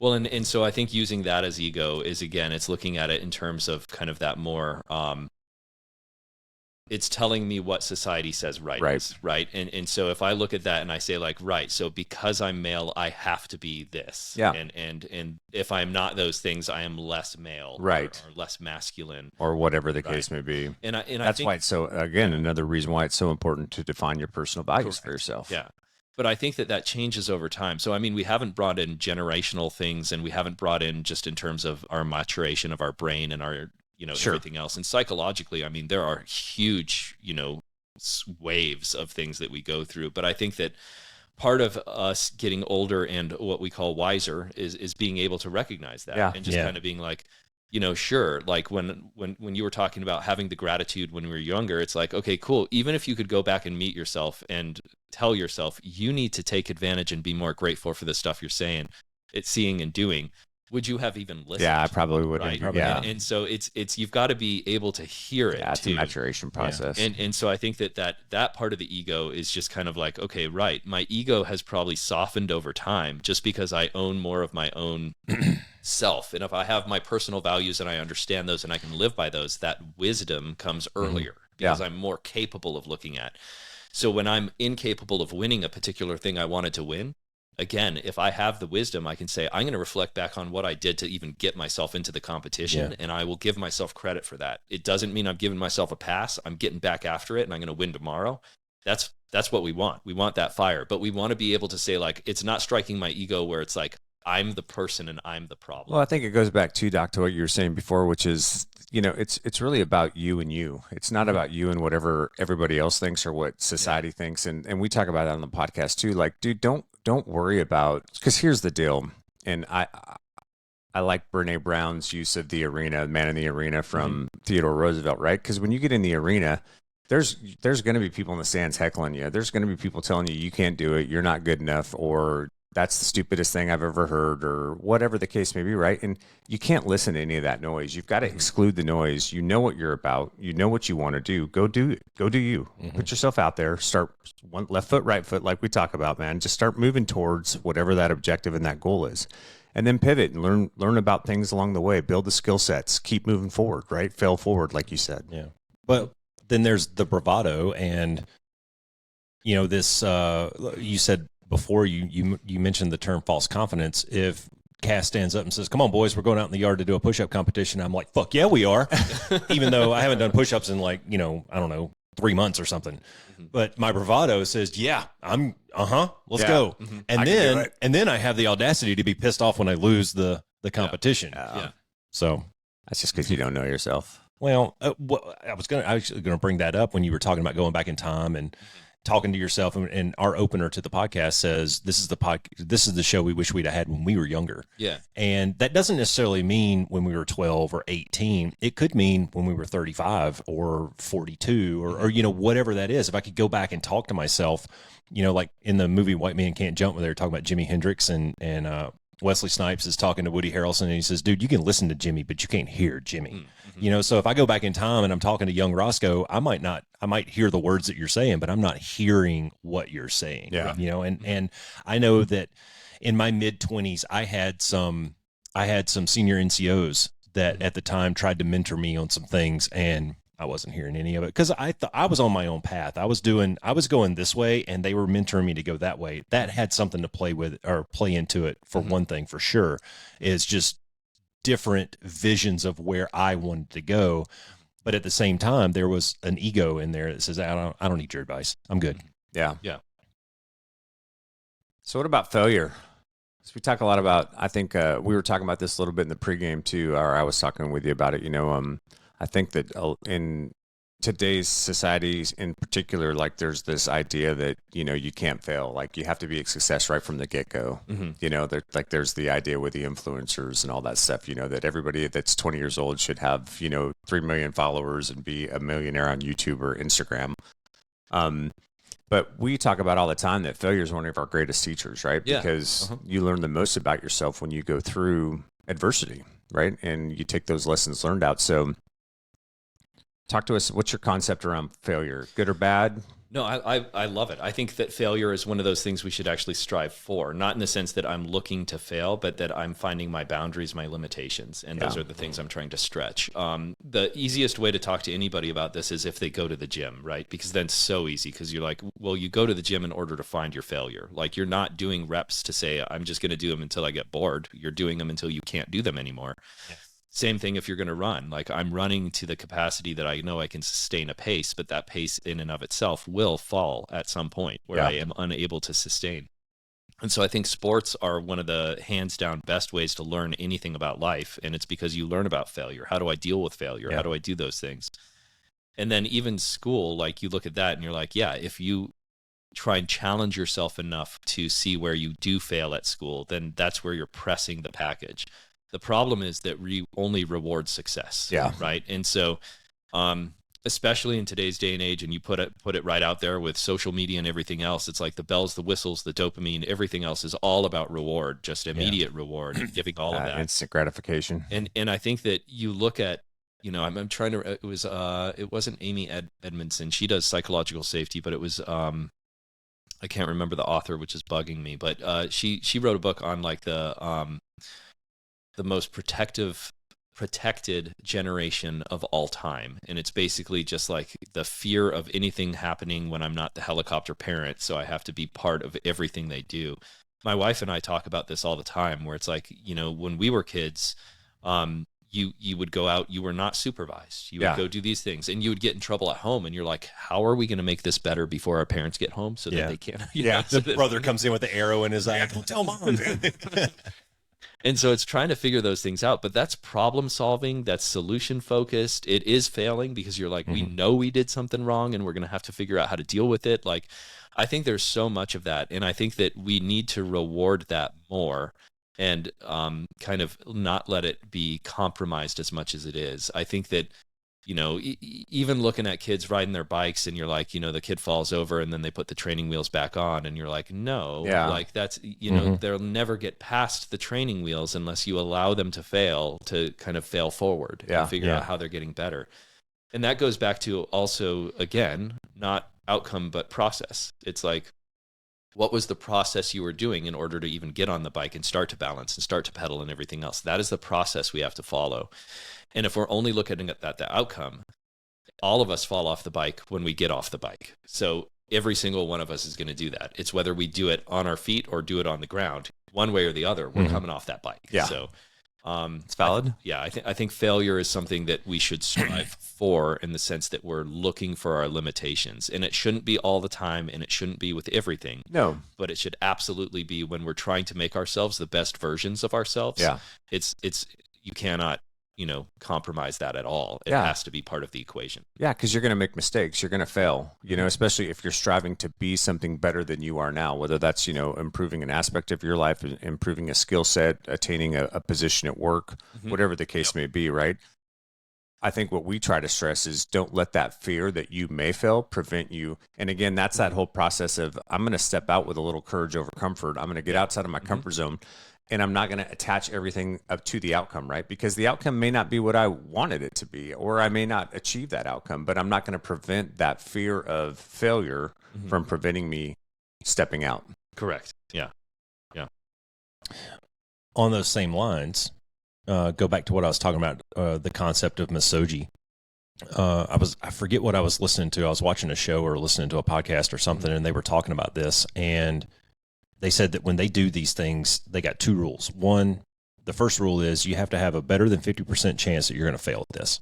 Well, and so I think using that as ego is, again, it's looking at it in terms of kind of that more, it's telling me what society says is, right? And so if I look at that and I say like, right, so because I'm male, I have to be this. Yeah. And if I'm not those things, I am less male. Right. Or less masculine. Or whatever the case may be. And I that's think, why it's so, again, another reason why it's so important to define your personal values for yourself. Yeah. But I think that changes over time. So, I mean, we haven't brought in generational things, and we haven't brought in just in terms of our maturation of our brain and our, everything else. And psychologically, I mean, there are huge, waves of things that we go through. But I think that part of us getting older and what we call wiser is being able to recognize that and just kind of being like, sure. Like when you were talking about having the gratitude when we were younger, it's like, okay, cool. Even if you could go back and meet yourself and tell yourself you need to take advantage and be more grateful for the stuff you're seeing and doing, would you have even listened? Yeah, I probably wouldn't. Right? Yeah. And so it's you've got to be able to hear it. Yeah, it's too. a maturation process. Yeah. And so I think that part of the ego is just kind of like, okay, right. My ego has probably softened over time just because I own more of my own self. And if I have my personal values and I understand those and I can live by those, that wisdom comes earlier because I'm more capable of looking at. So when I'm incapable of winning a particular thing I wanted to win, again, if I have the wisdom, I can say, I'm going to reflect back on what I did to even get myself into the competition, and I will give myself credit for that. It doesn't mean I'm giving myself a pass. I'm getting back after it, and I'm going to win tomorrow. That's what we want. We want that fire, but we want to be able to say, like, it's not striking my ego where it's like, I'm the person and I'm the problem. Well, I think it goes back to, Doc, to what you were saying before, which is, it's really about you and you. It's not about you and whatever everybody else thinks or what society thinks. And we talk about that on the podcast too. Like, dude, don't worry about, because here's the deal. And I like Brene Brown's use of the arena, man in the arena from Theodore Roosevelt, right? Because when you get in the arena, there's going to be people in the stands heckling you. There's going to be people telling you can't do it, you're not good enough, or that's the stupidest thing I've ever heard, or whatever the case may be, right? And you can't listen to any of that noise. You've got to exclude the noise. You know what you're about. You know what you want to do. Go do it. Go do you. Put yourself out there. Start one left foot, right foot, like we talk about, man. Just start moving towards whatever that objective and that goal is. And then pivot and learn about things along the way. Build the skill sets. Keep moving forward, right? Fail forward, like you said. Yeah. But then there's the bravado, and this. You said before you mentioned the term false confidence. If Cass stands up and says, "Come on, boys, we're going out in the yard to do a push-up competition," I'm like, "Fuck yeah, we are!" Even though I haven't done push-ups in I don't know, 3 months or something. But my bravado says, "Yeah, I'm. Let's go." And then I have the audacity to be pissed off when I lose the competition. Yeah. So that's just because you don't know yourself. Well, I was gonna bring that up when you were talking about going back in time and talking to yourself. And our opener to the podcast says, "This is the show we wish we'd have had when we were younger." Yeah, and that doesn't necessarily mean when we were 12 or 18. It could mean when we were 35 or 42 or whatever that is. If I could go back and talk to myself, like in the movie White Man Can't Jump, where they were talking about Jimi Hendrix and Wesley Snipes is talking to Woody Harrelson and he says, dude, you can listen to Jimmy, but you can't hear Jimmy. Mm-hmm. You know, so if I go back in time and I'm talking to young Roscoe, I might hear the words that you're saying, but I'm not hearing what you're saying. Yeah. You know, and I know that in my mid-20s, I had some senior NCOs that at the time tried to mentor me on some things, and I wasn't hearing any of it because I thought I was on my own path. I was going this way, and they were mentoring me to go that way. That had something to play with or play into it for one thing for sure, is just different visions of where I wanted to go. But at the same time, there was an ego in there that says, I don't need your advice. I'm good. Yeah. Yeah. So what about failure? So we talk a lot about, I think we were talking about this a little bit in the pregame too, or I was talking with you about it. You know, I think that in today's societies in particular, like there's this idea that, you know, you can't fail. Like you have to be a success right from the get-go. Mm-hmm. You know, there's the idea with the influencers and all that stuff, you know, that everybody that's 20 years old should have, you know, 3 million followers and be a millionaire on YouTube or Instagram. But we talk about all the time that failure is one of our greatest teachers, right? Yeah. Because you learn the most about yourself when you go through adversity, right? And you take those lessons learned out. So talk to us. What's your concept around failure? Good or bad? No, I love it. I think that failure is one of those things we should actually strive for, not in the sense that I'm looking to fail, but that I'm finding my boundaries, my limitations, and those are the things I'm trying to stretch. The easiest way to talk to anybody about this is if they go to the gym, right? Because then it's so easy because you're like, well, you go to the gym in order to find your failure. Like you're not doing reps to say, I'm just going to do them until I get bored. You're doing them until you can't do them anymore. Yeah. Same thing if you're going to run. Like I'm running to the capacity that I know I can sustain a pace, but that pace in and of itself will fall at some point where I am unable to sustain. And so I think sports are one of the hands down best ways to learn anything about life. And it's because you learn about failure. How do I deal with failure? How do I do those things? And then even school, like you look at that and you're like, yeah, if you try and challenge yourself enough to see where you do fail at school, then that's where you're pressing the package. The problem is that we only reward success, right? And so, especially in today's day and age, and you put it right out there with social media and everything else, it's like the bells, the whistles, the dopamine, everything else is all about reward, just immediate reward, giving all of that. Instant gratification. And I think that you look at, you know, I'm trying to, it wasn't Amy Edmondson. She does psychological safety, but it was, I can't remember the author, which is bugging me, but she wrote a book on like the most protected generation of all time. And it's basically just like the fear of anything happening when I'm not the helicopter parent. So I have to be part of everything they do. My wife and I talk about this all the time where it's like, you know, when we were kids, you would go out, you were not supervised. You would go do these things and you would get in trouble at home. And you're like, how are we going to make this better before our parents get home so that they can't? The brother comes in with the arrow in his eye. Don't tell mom. And so it's trying to figure those things out, but that's problem solving. That's solution focused. It is failing because you're like, we know we did something wrong and we're going to have to figure out how to deal with it. Like, I think there's so much of that. And I think that we need to reward that more and kind of not let it be compromised as much as it is. I think that, you know, even looking at kids riding their bikes and you're like, you know, the kid falls over and then they put the training wheels back on and you're like, no, like that's, you know, they'll never get past the training wheels unless you allow them to fail, to kind of fail forward and figure out how they're getting better. And that goes back to also, again, not outcome, but process. It's like, what was the process you were doing in order to even get on the bike and start to balance and start to pedal and everything else? That is the process we have to follow. And if we're only looking at the outcome, all of us fall off the bike when we get off the bike. So every single one of us is going to do that. It's whether we do it on our feet or do it on the ground. One way or the other, we're coming off that bike. Yeah. So it's valid. I think failure is something that we should strive for in the sense that we're looking for our limitations. And it shouldn't be all the time and it shouldn't be with everything. No. But it should absolutely be when we're trying to make ourselves the best versions of ourselves. Yeah. It's you cannot, you know, compromise that at all. It has to be part of the equation. Yeah, because you're going to make mistakes. You're going to fail, you know, especially if you're striving to be something better than you are now, whether that's, you know, improving an aspect of your life, improving a skill set, attaining a position at work, whatever the case may be, right? I think what we try to stress is don't let that fear that you may fail prevent you. And again, that's that whole process of I'm going to step out with a little courage over comfort. I'm going to get outside of my comfort zone. and I'm not going to attach everything up to the outcome, right? Because the outcome may not be what I wanted it to be, or I may not achieve that outcome, but I'm not going to prevent that fear of failure from preventing me stepping out. Correct. Yeah. On those same lines, go back to what I was talking about, the concept of misogy. I forget what I was listening to. I was watching a show or listening to a podcast or something, and they were talking about this. And they said that when they do these things, they got 2 rules. One, the first rule is you have to have a better than 50% chance that you're going to fail at this.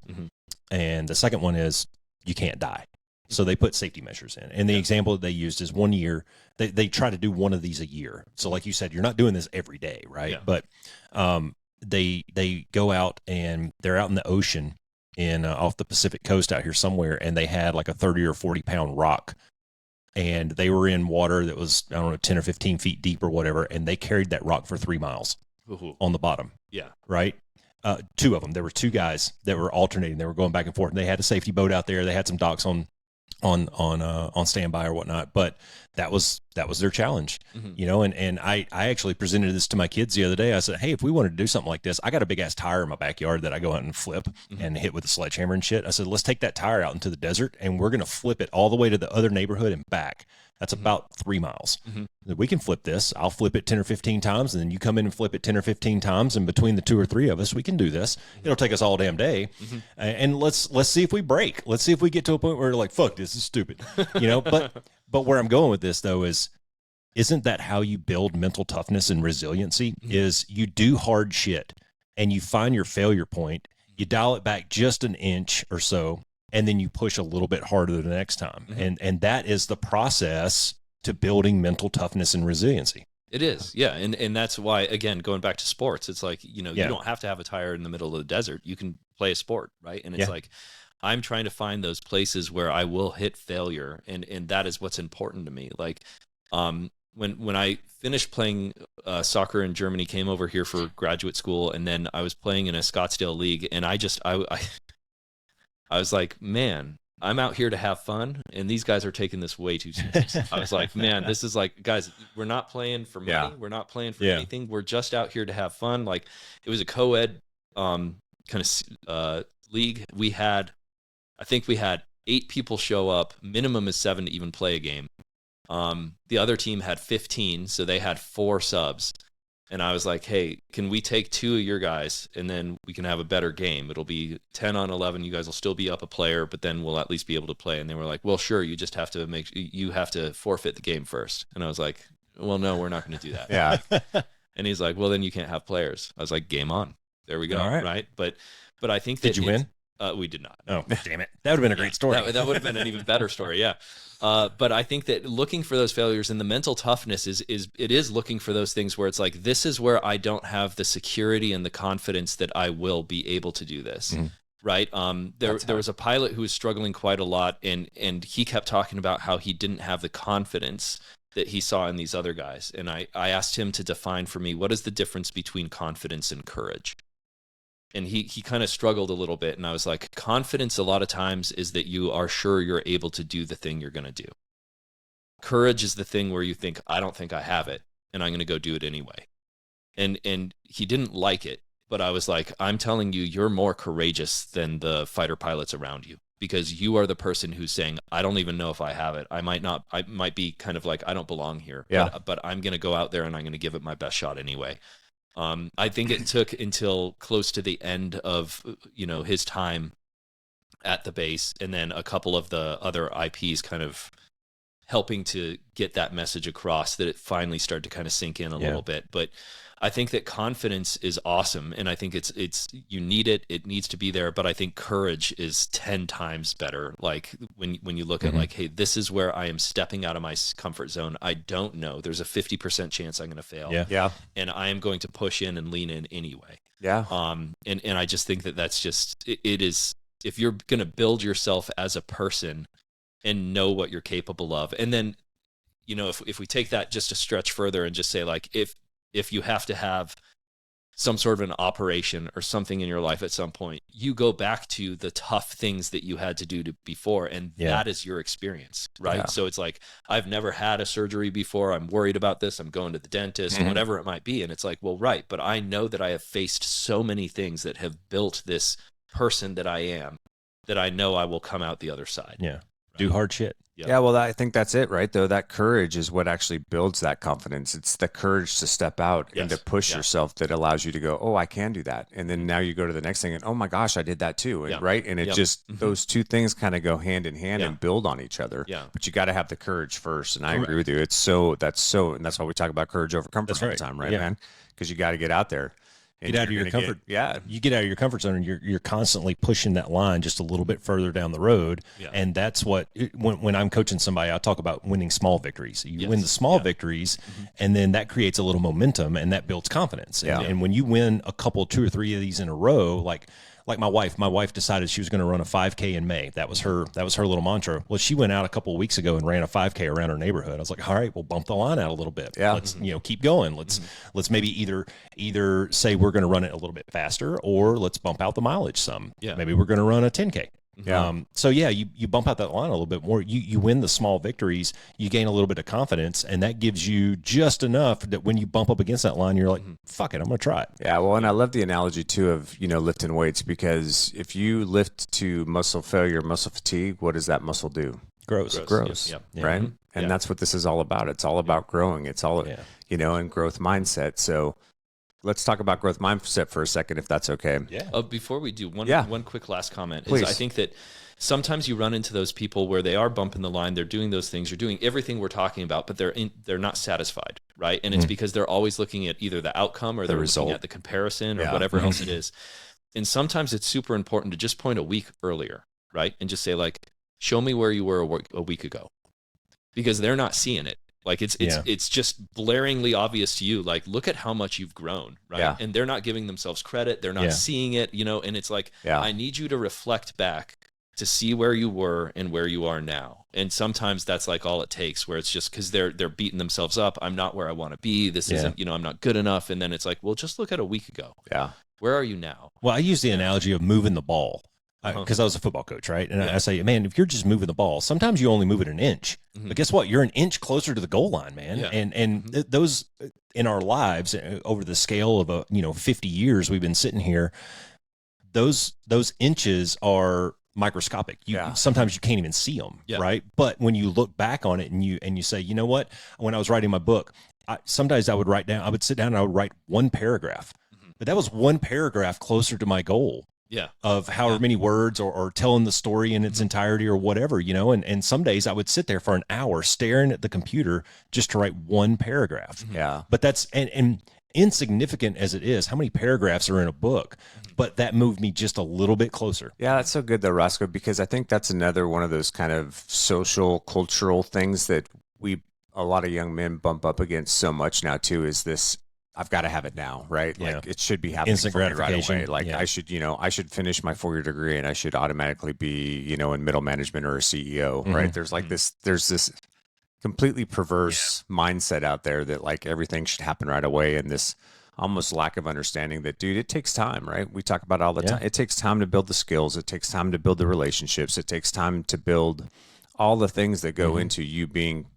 And the second one is you can't die. So they put safety measures in. And the example that they used is 1 year. They try to do one of these a year. So like you said, you're not doing this every day, right? Yeah. But they go out and they're out in the ocean off the Pacific coast out here somewhere, and they had like a 30 or 40 pound rock, and they were in water that was, I don't know, 10 or 15 feet deep or whatever, and they carried that rock for 3 miles on the bottom. Yeah. Right? 2 of them. There were 2 guys that were alternating. They were going back and forth, and they had a safety boat out there. They had some docks on standby or whatnot, but that was their challenge, you know. And I actually presented this to my kids the other day. I said, hey, if we wanted to do something like this, I got a big ass tire in my backyard that I go out and flip and hit with a sledgehammer and shit. I said, let's take that tire out into the desert, and we're going to flip it all the way to the other neighborhood and back. That's about 3 miles. We can flip this. I'll flip it 10 or 15 times, and then you come in and flip it 10 or 15 times. And between the 2 or 3 of us, we can do this. It'll take us all damn day. And let's see if we break. Let's see if we get to a point where we're like, fuck, this is stupid, you know? But where I'm going with this though isn't that how you build mental toughness and resiliency? Is you do hard shit and you find your failure point, you dial it back just an inch or so, and then you push a little bit harder the next time. And that is the process to building mental toughness and resiliency. It is. Yeah. And that's why, again, going back to sports, it's like, you know, you don't have to have a tire in the middle of the desert. You can play a sport, right? And it's like, I'm trying to find those places where I will hit failure. And that is what's important to me. Like, when I finished playing soccer in Germany, came over here for graduate school, and then I was playing in a Scottsdale league, and I was like, man, I'm out here to have fun, and these guys are taking this way too serious. I was like, man, this is like, guys, we're not playing for money. We're not playing for anything. We're just out here to have fun. Like, it was a co-ed kind of league. I think we had 8 people show up. Minimum is 7 to even play a game. The other team had 15, so they had 4 subs. And I was like, hey, can we take 2 of your guys, and then we can have a better game? It'll be 10 on 11. You guys will still be up a player, but then we'll at least be able to play. And they were like, well, sure. You just have to you have to forfeit the game first. And I was like, well, no, we're not going to do that. Yeah. And he's like, well, then you can't have players. I was like, game on. There we go. All right. Right. But I think that Did you win? We did not. Oh, damn it. That would have been a great story. That would have been an even better story. Yeah. But I think that looking for those failures and the mental toughness is looking for those things where it's like, this is where I don't have the security and the confidence that I will be able to do this. Right. There was a pilot who was struggling quite a lot, and he kept talking about how he didn't have the confidence that he saw in these other guys. And I asked him to define for me, what is the difference between confidence and courage? And he kind of struggled a little bit. And I was like, confidence a lot of times is that you are sure you're able to do the thing you're going to do. Courage is the thing where you think, I don't think I have it, and I'm going to go do it anyway. And he didn't like it, but I was like, I'm telling you, you're more courageous than the fighter pilots around you, because you are the person who's saying, I don't even know if I have it. I might be kind of like, I don't belong here, but I'm going to go out there and I'm going to give it my best shot anyway. I think it took until close to the end of, his time at the base, and then a couple of the other IPs kind of helping to get that message across, that it finally started to kind of sink in a little bit. But I think that confidence is awesome, and I think it's you need it. It needs to be there, but I think courage is 10 times better. Like when you look at like, hey, this is where I am stepping out of my comfort zone. I don't know. There's a 50% chance I'm going to fail. Yeah. And I am going to push in and lean in anyway. Yeah. And I just think that's just it is, if you're going to build yourself as a person and know what you're capable of, and then if we take that just a stretch further and just say, like, if you have to have some sort of an operation or something in your life at some point, you go back to the tough things that you had to do before. And that is your experience, right? Yeah. So it's like, I've never had a surgery before. I'm worried about this. I'm going to the dentist, whatever it might be. And it's like, well, right. But I know that I have faced so many things that have built this person that I am, that I know I will come out the other side. Yeah. Do hard shit. Yeah, well, I think that's it, right? Though that courage is what actually builds that confidence. It's the courage to step out and to push yourself that allows you to go, oh, I can do that. And then now you go to the next thing and, oh my gosh, I did that too. And, right? And it just, those two things kind of go hand in hand and build on each other. Yeah. But you got to have the courage first. And I agree with you. And that's why we talk about courage over comfort all the time, right, man? Because you got to get out there. Get out of your comfort. You get out of your comfort zone, and you're constantly pushing that line just a little bit further down the road. Yeah. And that's what when I'm coaching somebody, I talk about winning small victories. You win the small victories, and then that creates a little momentum, and that builds confidence. And when you win a couple, 2 or 3 of these in a row, like my wife decided she was going to run a 5K in May. That was her little mantra. Well, she went out a couple of weeks ago and ran a 5K around her neighborhood. I was like, all right, we'll bump the line out a little bit. Yeah. Let's keep going. Let's maybe either say we're going to run it a little bit faster, or let's bump out the mileage some. Yeah. Maybe we're going to run a 10K. Yeah. You bump out that line a little bit more. You win the small victories. You gain a little bit of confidence, and that gives you just enough that when you bump up against that line, you're like, "Fuck it, I'm going to try it." Yeah. Well, and I love the analogy too of lifting weights, because if you lift to muscle failure, muscle fatigue, what does that muscle do? Grows. Right. And that's what this is all about. It's all about growing. It's all and growth mindset. So let's talk about growth mindset for a second, if that's okay. Yeah. Before we do, one quick last comment is I think that sometimes you run into those people where they are bumping the line, they're doing those things, they're doing everything we're talking about, but they're not satisfied, right? And it's because they're always looking at either the outcome or they're looking at the comparison or whatever else it is. And sometimes it's super important to just point a week earlier, right? And just say, like, show me where you were a week ago, because they're not seeing it. Like it's just blaringly obvious to you. Like, look at how much you've grown, right? Yeah. And they're not giving themselves credit. They're not seeing it, and it's like, I need you to reflect back to see where you were and where you are now. And sometimes that's like all it takes, where it's just because they're beating themselves up. I'm not where I want to be. This isn't, I'm not good enough. And then it's like, well, just look at a week ago. Yeah. Where are you now? Well, I use the analogy of moving the ball. Because I was a football coach, right? And I say, man, if you're just moving the ball, sometimes you only move it an inch. But guess what? You're an inch closer to the goal line, man. Yeah. And those in our lives over the scale of 50 years we've been sitting here, those inches are microscopic. Sometimes you can't even see them, right? But when you look back on it and you say, you know what? When I was writing my book, sometimes I would sit down and I would write one paragraph. But that was one paragraph closer to my goal. Of however many words or telling the story in its entirety or whatever, and some days I would sit there for an hour staring at the computer just to write one paragraph. Yeah. But that's, and insignificant as it is, how many paragraphs are in a book, but that moved me just a little bit closer. Yeah, that's so good though, Roscoe, because I think that's another one of those kind of social, cultural things that a lot of young men bump up against so much now too, is this, I've got to have it now, right? Yeah. Like it should be happening instant gratification right away. Like I should finish my 4-year degree and I should automatically be, in middle management or a CEO, right? There's like there's this completely perverse mindset out there that like everything should happen right away. And this almost lack of understanding that, dude, it takes time, right? We talk about it all the time. It takes time to build the skills. It takes time to build the relationships. It takes time to build all the things that go into you being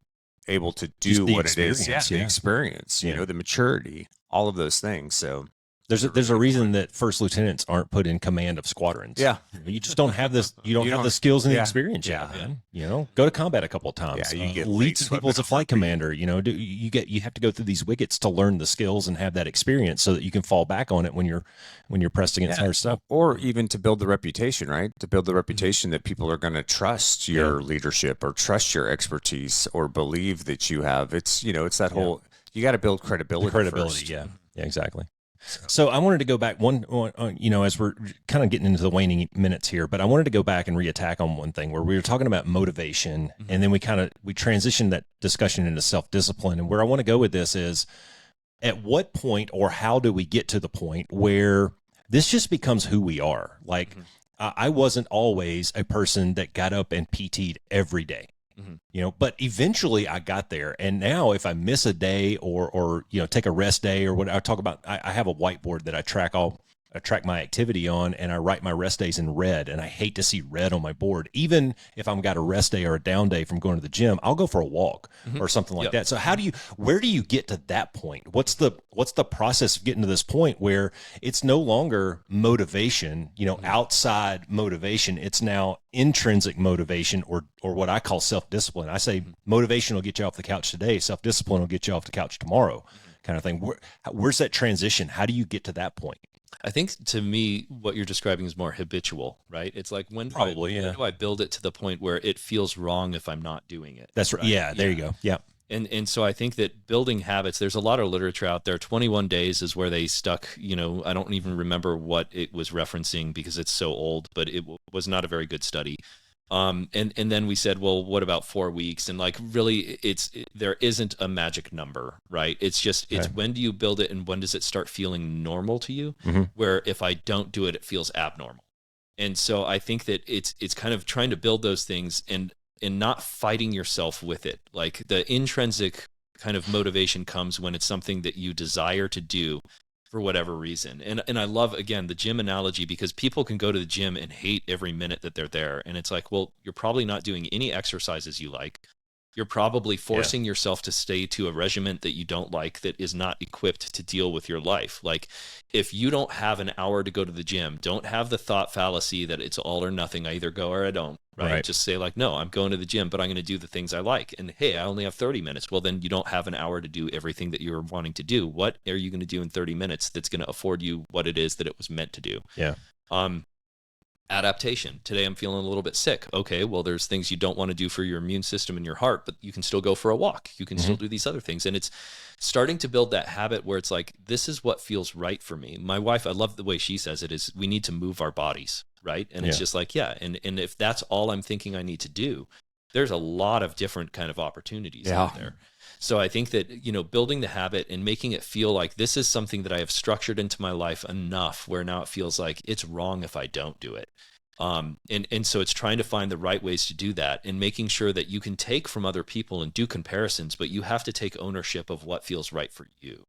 able to do what it is. The experience, the maturity, all of those things. So there's a reason that first lieutenants aren't put in command of squadrons. Yeah. You just don't have this. You don't have the skills and the experience yet, man. Go to combat a couple of times. Yeah, you get lead some people as a flight commander. You have to go through these wickets to learn the skills and have that experience so that you can fall back on it when you're pressed against hard stuff. Or even to build the reputation, right? To build the reputation that people are going to trust your leadership or trust your expertise or believe that you have. It's it's that whole. You got to build credibility. First. Yeah, exactly. So I wanted to go back as we're kind of getting into the waning minutes here, but I wanted to go back and reattack on one thing where we were talking about motivation, and then we transitioned that discussion into self-discipline. And where I want to go with this is, at what point or how do we get to the point where this just becomes who we are? Like, I wasn't always a person that got up and PT'd every day. But eventually I got there. And now if I miss a day or take a rest day or what I talk about, I have a whiteboard that I track my activity on, and I write my rest days in red, and I hate to see red on my board. Even if I've got a rest day or a down day from going to the gym, I'll go for a walk or something like that. So where do you get to that point? What's the process of getting to this point where it's no longer motivation, outside motivation? It's now intrinsic motivation or what I call self-discipline. I say motivation will get you off the couch today. Self-discipline will get you off the couch tomorrow, kind of thing. Where's that transition? How do you get to that point? I think to me, what you're describing is more habitual, right? It's like when do I build it to the point where it feels wrong if I'm not doing it? That's right. Yeah, there you go. Yeah. And so I think that building habits, there's a lot of literature out there. 21 days is where they stuck, I don't even remember what it was referencing because it's so old, but it was not a very good study. And then we said, well, what about 4 weeks? And really there isn't a magic number, right? It's just, it's when do you build it and when does it start feeling normal to you? Where if I don't do it, it feels abnormal. And so I think that it's kind of trying to build those things and not fighting yourself with it. Like the intrinsic kind of motivation comes when it's something that you desire to do for whatever reason. And I love, again, the gym analogy, because people can go to the gym and hate every minute that they're there. And it's like, well, you're probably not doing any exercises you like. You're probably forcing yourself to stay to a regimen that you don't like, that is not equipped to deal with your life. Like if you don't have an hour to go to the gym, don't have the thought fallacy that it's all or nothing. I either go or I don't, right? Just say like, no, I'm going to the gym, but I'm going to do the things I like. And hey, I only have 30 minutes. Well, then you don't have an hour to do everything that you're wanting to do. What are you going to do in 30 minutes that's going to afford you what it is that it was meant to do? Yeah. Adaptation. Today I'm feeling a little bit sick. Okay, well, there's things you don't want to do for your immune system and your heart, but you can still go for a walk. You can still do these other things. And it's starting to build that habit where it's like, this is what feels right for me. My wife, I love the way she says it, is we need to move our bodies, right? And it's just like, and if that's all I'm thinking I need to do, there's a lot of different kind of opportunities out there. So I think that, building the habit and making it feel like this is something that I have structured into my life enough where now it feels like it's wrong if I don't do it. And so it's trying to find the right ways to do that and making sure that you can take from other people and do comparisons, but you have to take ownership of what feels right for you.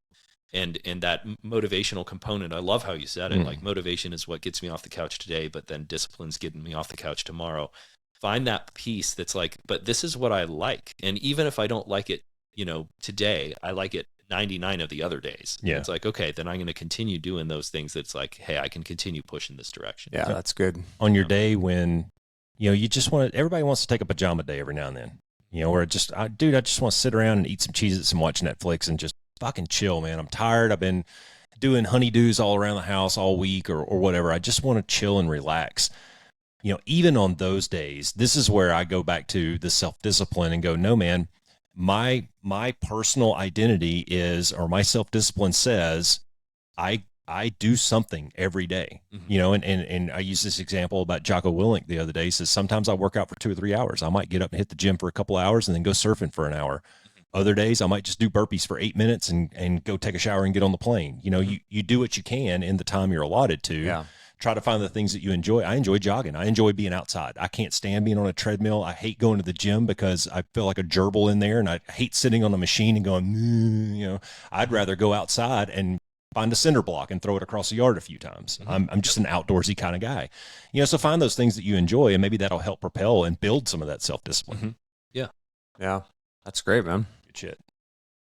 And that motivational component, I love how you said it, like motivation is what gets me off the couch today, but then discipline's getting me off the couch tomorrow. Find that piece that's like, but this is what I like. And even if I don't like it, today, I like it 99 of the other days. Yeah. It's like, okay, then I'm going to continue doing those things. That's like, hey, I can continue pushing this direction. Yeah, that's good. On your day when, you just everybody wants to take a pajama day every now and then, or I just want to sit around and eat some Cheez-Its and watch Netflix and just fucking chill, man. I'm tired. I've been doing honeydews all around the house all week or whatever. I just want to chill and relax. Even on those days, this is where I go back to the self-discipline and go, no, man, my personal identity is, or my self-discipline says, I do something every day, and I use this example about Jocko Willink the other day. He says, sometimes I work out for 2 or 3 hours. I might get up and hit the gym for a couple hours and then go surfing for an hour. Other days I might just do burpees for 8 minutes and go take a shower and get on the plane. You do what you can in the time you're allotted to. Yeah. Try to find the things that you enjoy. I enjoy jogging. I enjoy being outside. I can't stand being on a treadmill. I hate going to the gym because I feel like a gerbil in there, and I hate sitting on a machine and going, I'd rather go outside and find a cinder block and throw it across the yard a few times. I'm just an outdoorsy kind of guy. So find those things that you enjoy, and maybe that'll help propel and build some of that self-discipline. Yeah. Yeah. That's great, man. Good shit.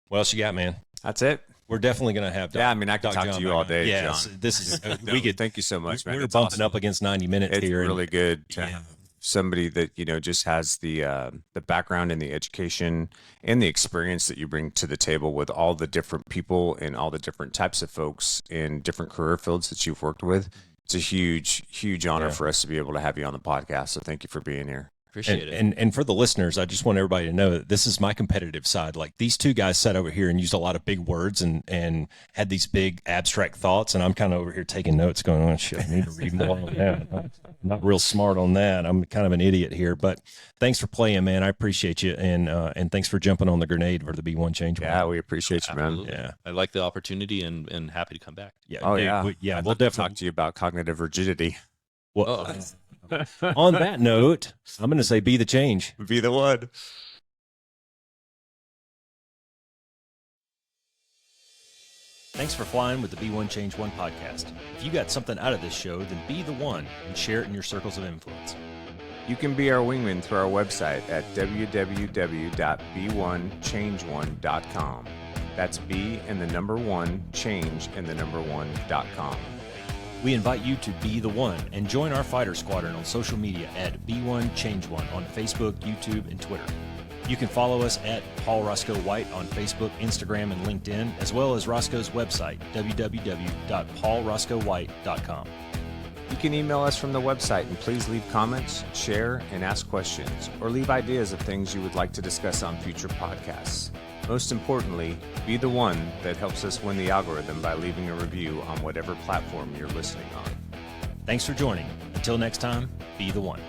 What else you got, man? That's it. We're definitely going to have I could talk John to you all day, yeah, John. this is Thank you so much, man. We're It's bumping awesome. up against 90 minutes It's here. really good to have somebody that just has the background and the education and the experience that you bring to the table with all the different people and all the different types of folks in different career fields that you've worked with. It's a huge honor for us to be able to have you on the podcast. So thank you for being here. Appreciate it. And for the listeners, I just want everybody to know that this is my competitive side. Like, these two guys sat over here and used a lot of big words and had these big abstract thoughts, and I'm kind of over here taking notes going, oh shit, I need to read more on that. I'm not real smart on that. I'm kind of an idiot here, but thanks for playing, man. I appreciate you, and thanks for jumping on the grenade for the B1 change. Yeah, we appreciate you, man. Absolutely. Yeah, I like the opportunity and happy to come back. Yeah. Oh, yeah. We'll I'd love to definitely talk to you about cognitive rigidity. Well, On that note, I'm going to say be the change. Be the one. Thanks for flying with the Be One Change One podcast. If you got something out of this show, then be the one and share it in your circles of influence. You can be our wingman through our website at www.be1change1.com. That's B and the number one, change and the number one.com. We invite you to be the one and join our fighter squadron on social media at Be1Change1 on Facebook, YouTube, and Twitter. You can follow us at Paul Roscoe White on Facebook, Instagram, and LinkedIn, as well as Roscoe's website, www.paulroscoewhite.com. You can email us from the website and please leave comments, share, and ask questions, or leave ideas of things you would like to discuss on future podcasts. Most importantly, be the one that helps us win the algorithm by leaving a review on whatever platform you're listening on. Thanks for joining. Until next time, be the one.